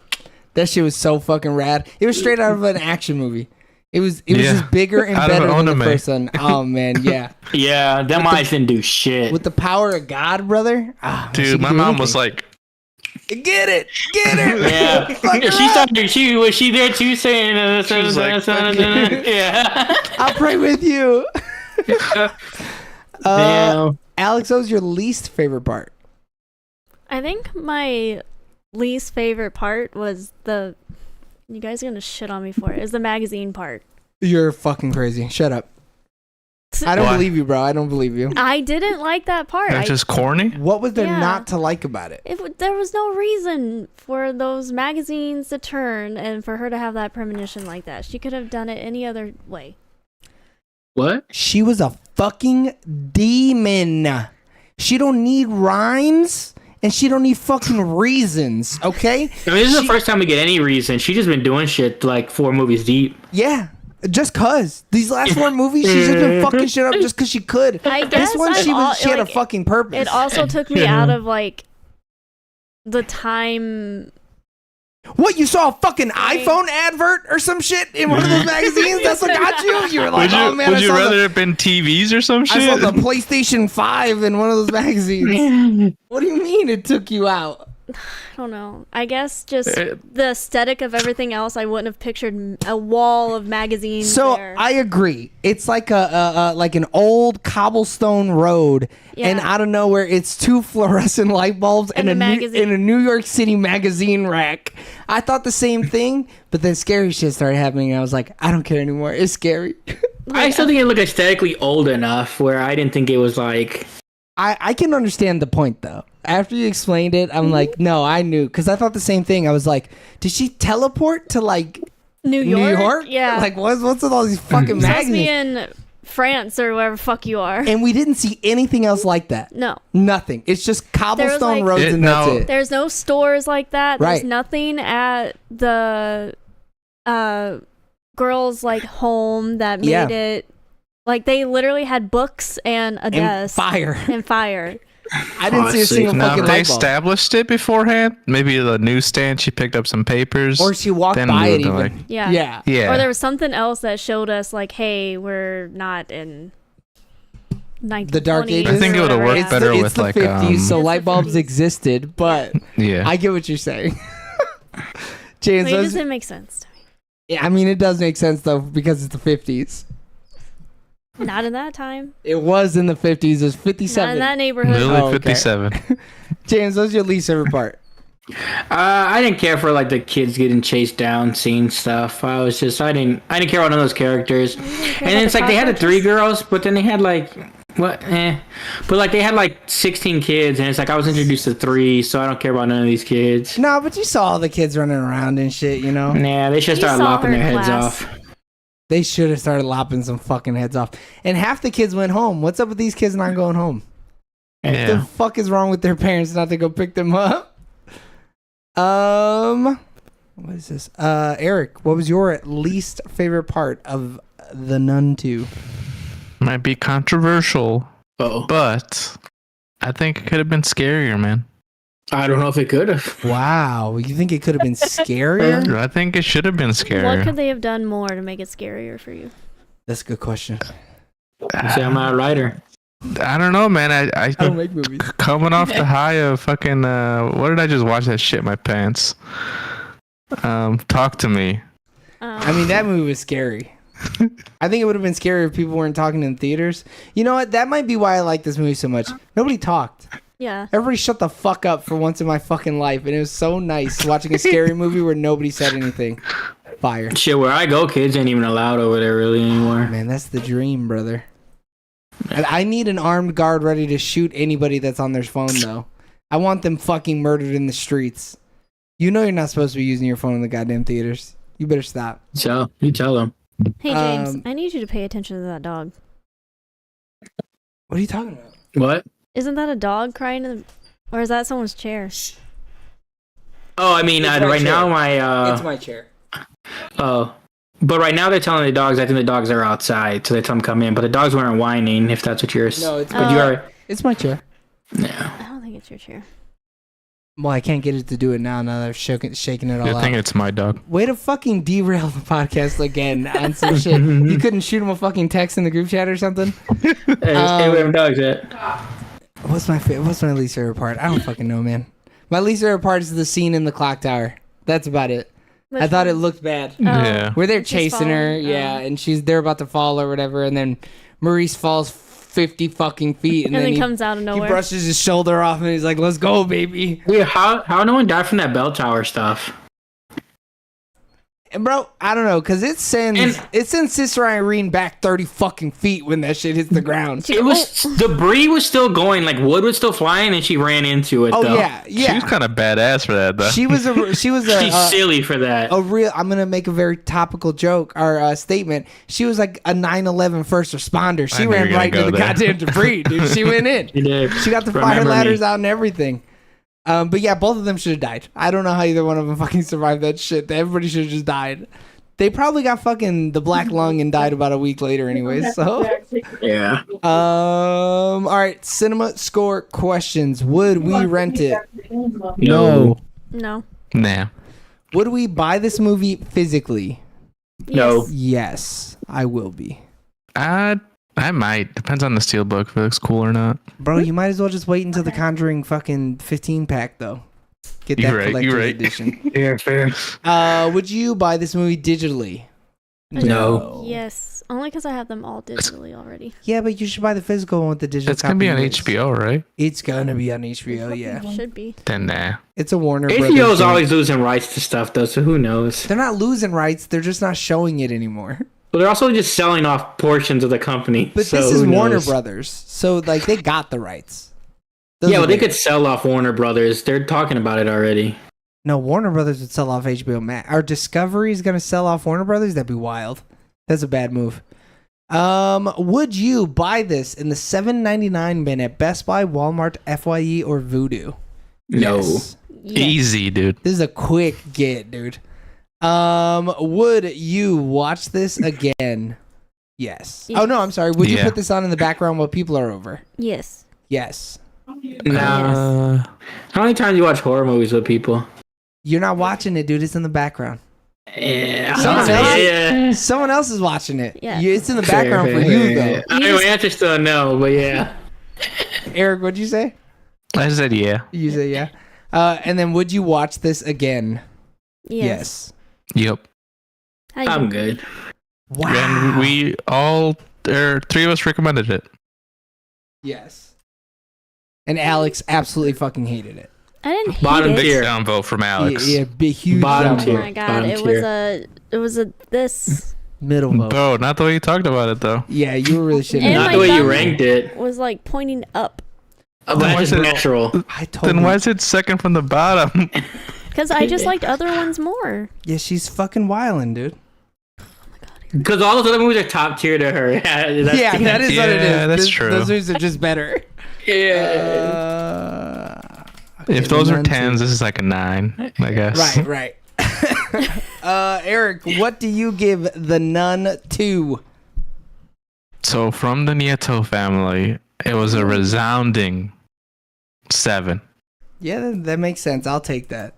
That shit was so fucking rad. It was straight out of an action movie. It was just bigger and Out of better an than the anime. first one. Oh man, yeah. Yeah, them eyes didn't do shit. With the power of God, brother. She Dude, could my do mom was anything. like, Get it. Yeah, Fuck her she up. started. Was she there too? Saying, was like, yeah. I'll pray with you. Damn. Alex, what was your least favorite part? I think my least favorite part was you guys are gonna shit on me for it. Is the magazine part. You're fucking crazy. Shut up. I don't Why? believe you, bro. I don't believe you. I didn't like that part. that's just corny. What was there Yeah. not to like about it? There was no reason for those magazines to turn and for her to have that premonition like that. She could have done it any other way. What? She was a fucking demon. She don't need rhymes and she don't need fucking reasons, okay? I mean, this is the first time we get any reason. She's just been doing shit like 4 movies deep. Yeah. Just cause these last 4 movies, she's just been fucking shit up just cause she could. I guess This one, she had a like, fucking purpose. It also took me out of like the time. What, you saw a fucking iPhone advert or some shit in one of those magazines? That's what got you? You were like, oh man, would I you saw rather have been TVs or some I shit? saw the PlayStation 5 in one of those magazines. What do you mean it took you out? I don't know. I guess just the aesthetic of everything else. I wouldn't have pictured a wall of magazines. So there. I agree. It's like like an old cobblestone road, and Yeah. out of nowhere, it's 2 fluorescent light bulbs and And a a magazine. in a New York City magazine rack. I thought the same thing, but then scary shit started happening, and I was like, I don't care anymore. It's scary. I still think it looked aesthetically old enough where I didn't think it was like. I can understand the point though. After you explained it, I'm like, no, I knew, because I thought the same thing. I was like, did she teleport to like New New York? Yeah. Like, what's with all these fucking You're supposed to be magazines? in France or wherever fuck you are. And we didn't see anything else like that. No. Nothing. It's just cobblestone like- roads, and that's No. it. There's no stores like that. There's Right. nothing at the girls' like home that made Yeah. it. Like they literally had books and a And desk fire. and fire. I didn't see a single Now, fucking if they light bulb. established it beforehand, maybe the newsstand, she picked up some papers. Or she walked then by we it would've even. been like, Yeah. Yeah. yeah. Or there was something else that showed us like, hey, we're not in 1920s. The Dark Ages. I think it would've or worked whatever. better it's with, the like, 50s, so It's light the bulbs 50s. existed, but yeah. I get what you're saying. James, Like, it those- just didn't make sense to me. yeah, I mean, it does make sense though because it's the 50s. Not in that time. It was in the 50s. It was Not 57. in that neighborhood. Literally Oh, okay. 57. James, what's your least favorite part? I didn't care for like the kids getting chased down, seeing stuff. I didn't care about none of those characters. And then it's like they had the 3 girls, but then they had like What? But like they had like 16 kids, and it's like I was introduced to 3, so I don't care about none of these kids. No, but you saw all the kids running around and shit, you know? Nah, they should You start saw lopping her their in heads class. off. They should have started lopping some fucking heads off. And half the kids went home. What's up with these kids not going home? What the Yeah. fuck is wrong with their parents not to go pick them up? What is this? Eric, what was your least favorite part of The Nun 2? Might be controversial, Oh, but I think it could have been scarier, man. I don't know if it could have. Wow, you think it could have been scarier? I think it should have been What scarier. could they have done more to make it scarier for you? That's a good question. See, I'm not a writer. I don't know, man. I don't make movies. Coming off the high of fucking what did I just watch that shit in my pants? Talk to me. I mean, that movie was scary. I think it would have been scarier if people weren't talking in theaters. You know what? That might be why I like this movie so much. Nobody talked. Yeah. Everybody shut the fuck up for once in my fucking life, and it was so nice watching a scary movie where nobody said anything. Fire. Shit, where I go, kids ain't even allowed over there really anymore. Man, that's the dream, brother. And I need an armed guard ready to shoot anybody that's on their phone, though. I want them fucking murdered in the streets. You know you're not supposed to be using your phone in the goddamn theaters. You better stop. So you tell them. Hey, James, Um, I need you to pay attention to that dog. What are you talking about? What? Isn't that a dog crying in the... Or is that someone's chair? Oh, I mean, It's my right chair. now my It's my chair. oh, but right now they're telling the dogs. I think the dogs are outside, so they tell them come in. But the dogs weren't whining. If that's what you're. No, it's But my you chair. are. It's my chair. Yeah. I don't think it's your chair. Well, I can't get it to do it now that I've shaking it all Good out. thing it's my dog. Way to fucking derail the podcast again on some shit. You couldn't shoot him a fucking text in the group chat or something? Hey, stay away from dogs. Yet. What's my least favorite part? I don't fucking know, man. My least favorite part is the scene in the clock tower. That's about it. I thought it looked bad. Yeah. Where they're She's chasing her, falling. yeah, and they're about to fall or whatever, and then Maurice falls 50 fucking feet, and, And then he comes out of he nowhere. brushes his shoulder off, and he's like, "Let's go, baby." Weird. How no one died from that bell tower stuff? And bro, I don't know, cause it sends Sister Irene back 30 fucking feet when that shit hits the ground. It was debris was still going, like wood was still flying, and she ran into it. Oh though. yeah, She yeah. was kind of badass for that, though. She was a She's silly for that. real. I'm gonna make a very topical joke or statement. She was like a 9/11 first responder. She knew you ran were right gonna into the go there. goddamn debris, dude. She went in. She did. She got the fire Remember ladders me. out and everything. But yeah, both of them should have died. I don't know how either one of them fucking survived that shit. Everybody should have just died. They probably got fucking the black lung and died about a week later anyways. So, Yeah. all right, cinema score questions. Would we rent it? No. No. Nah. Would we buy this movie physically? No. Yes. Yes, I will be. I might. Depends on the steelbook if it looks cool or not. Bro, you might as well just wait until the Conjuring fucking 15 pack though. Get that You're right, collector's you're right. edition. Fair. Would you buy this movie digitally? No. Yes. Only because I have them all digitally already. Yeah, but you should buy the physical one with the digital. It's gonna be on copy. HBO, right? It's gonna be on HBO. Yeah, Should be. Then nah. it's a Warner Brothers. HBO's thing. always losing rights to stuff, though, so who knows? They're not losing rights. They're just not showing it anymore. But they're also just selling off portions of the company. But so this is who Warner knows? Brothers, so like they got the rights. Those Yeah, are well, they theirs. could sell off Warner Brothers. They're talking about it already. No, Warner Brothers would sell off HBO Max. Our Discovery is gonna sell off Warner Brothers. That'd be wild. That's a bad move. Would you buy this in the $7.99 bin at Best Buy, Walmart, FYE, or Vudu? No. Yes. Easy, dude. This is a quick get, dude. Would you watch this again? Yes. Yes. Oh no, I'm sorry. Would you Yeah. put this on in the background while people are over? Yes. Yes. Nah. How many times do you watch horror movies with people? You're not watching it, dude. It's in the background. Yeah. Someone else- Yeah. Someone else is watching it. Yeah. It's in the Fair, background for fair, you, fair. though. I mean, my answer's still no, but yeah. Eric, what'd you say? I said yeah. You say yeah. And then would you watch this again? Yes. Yep. How you- I'm good. Wow. And we all, three of us recommended it. Yes. And Alex absolutely fucking hated it. I didn't hate Bottom it. Big tier. down vote from Alex. Yeah, big huge Bottom down tier. Oh my god! Bottom It tier. was a this Middle vote. Bro, not the way you talked about it though. Yeah, you were really shitting. And Not my the way you thumb ranked it. was like pointing up But why that's is it- natural. I told Then why you. is it second from the bottom? because I just liked other ones more. Yeah, she's fucking wildin', dude. Because all those other movies are top tier to her. Yeah, that is what it Yeah, is. that's true. Those movies are just better. Yeah. Okay, If those the are Nun 10s, 2. this is like a 9, I guess. Right. Eric, what do you give the Nun 2? So from the Nieto family, it was a resounding 7. Yeah, that makes sense. I'll take that.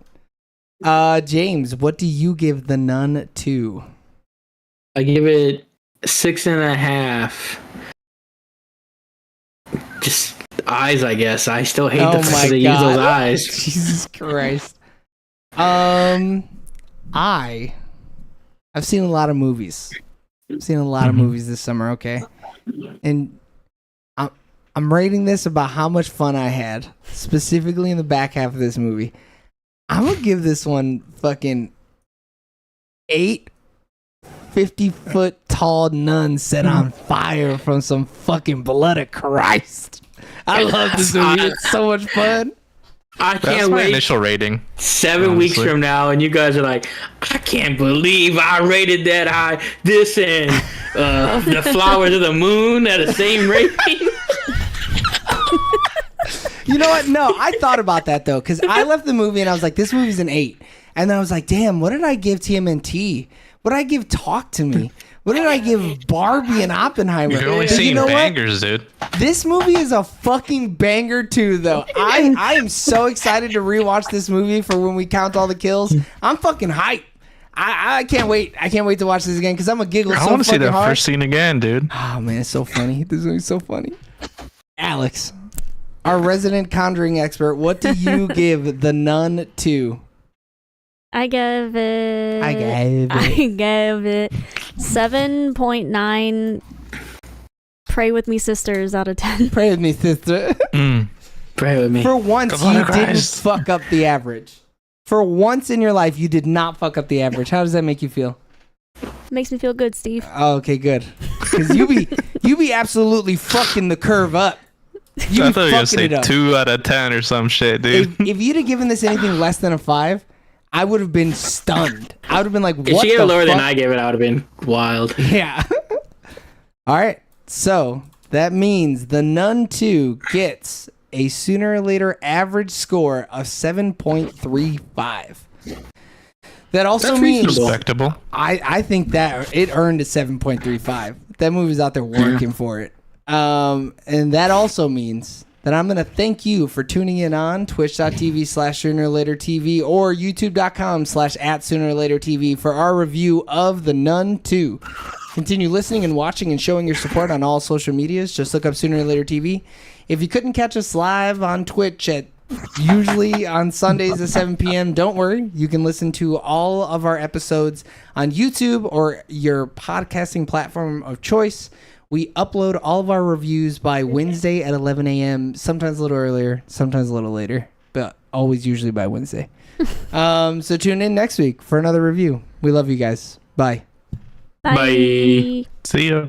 James, what do you give the Nun 2? I give it 6.5. Just eyes, I guess. I still hate the fact that they use those eyes. Jesus Christ. I've seen a lot of movies. I've seen a lot of movies this summer, okay? And I'm rating this about how much fun I had, specifically in the back half of this movie. I'm gonna give this one fucking 8 50-foot tall nuns set on fire from some fucking blood of Christ. I love this movie. It's so much fun. I That's can't my wait initial rating. 7 weeks honestly. from now, and you guys are like, I can't believe I rated that high. This and the Flowers of the Moon at the same rating. You know what? No, I thought about that though, because I left the movie and I was like, this movie's an 8. And then I was like, damn, what did I give TMNT? What did I give Talk to Me? What did I give Barbie and Oppenheimer? You're only But seeing you know bangers, dude. what? This movie is a fucking banger too, though. I am so excited to rewatch this movie for when we count all the kills. I'm fucking hyped. I can't wait. I can't wait to watch this again because I'm gonna giggle I so want to see fucking that hard. first scene again, dude. Oh man, it's so funny. This movie's so funny. Alex, our resident Conjuring expert, what do you give the Nun 2? I gave it 7.9 Pray With Me Sisters out of 10. Pray with me, sister. Pray with me. For once, Come on, you didn't Christ. fuck up the average. For once in your life, you did not fuck up the average. How does that make you feel? Makes me feel good, Steve. Oh, okay, good. Because you be absolutely fucking the curve up. You I be thought you were going to fucking say it up. 2 out of 10 or some shit, dude. If you'd have given this anything less than a 5, I would have been stunned. I would have been like, what If she gave the it lower fuck? than I gave it, I would have been wild. Yeah. All right. So that means the Nun 2 gets a sooner or later average score of 7.35. That also That's means reasonable. Respectable. I think that it earned a 7.35. That movie's out there working for it. And that also means that I'm going to thank you for tuning in on twitch.tv/soonerlatertv or youtube.com/@soonerlatertv for our review of The Nun 2. Continue listening and watching and showing your support on all social medias. Just look up Sooner or Later TV. If you couldn't catch us live on Twitch at usually on Sundays at 7 p.m., don't worry. You can listen to all of our episodes on YouTube or your podcasting platform of choice. We upload all of our reviews by Wednesday at 11 a.m., sometimes a little earlier, sometimes a little later, but always usually by Wednesday. So tune in next week for another review. We love you guys. Bye. Bye. See ya.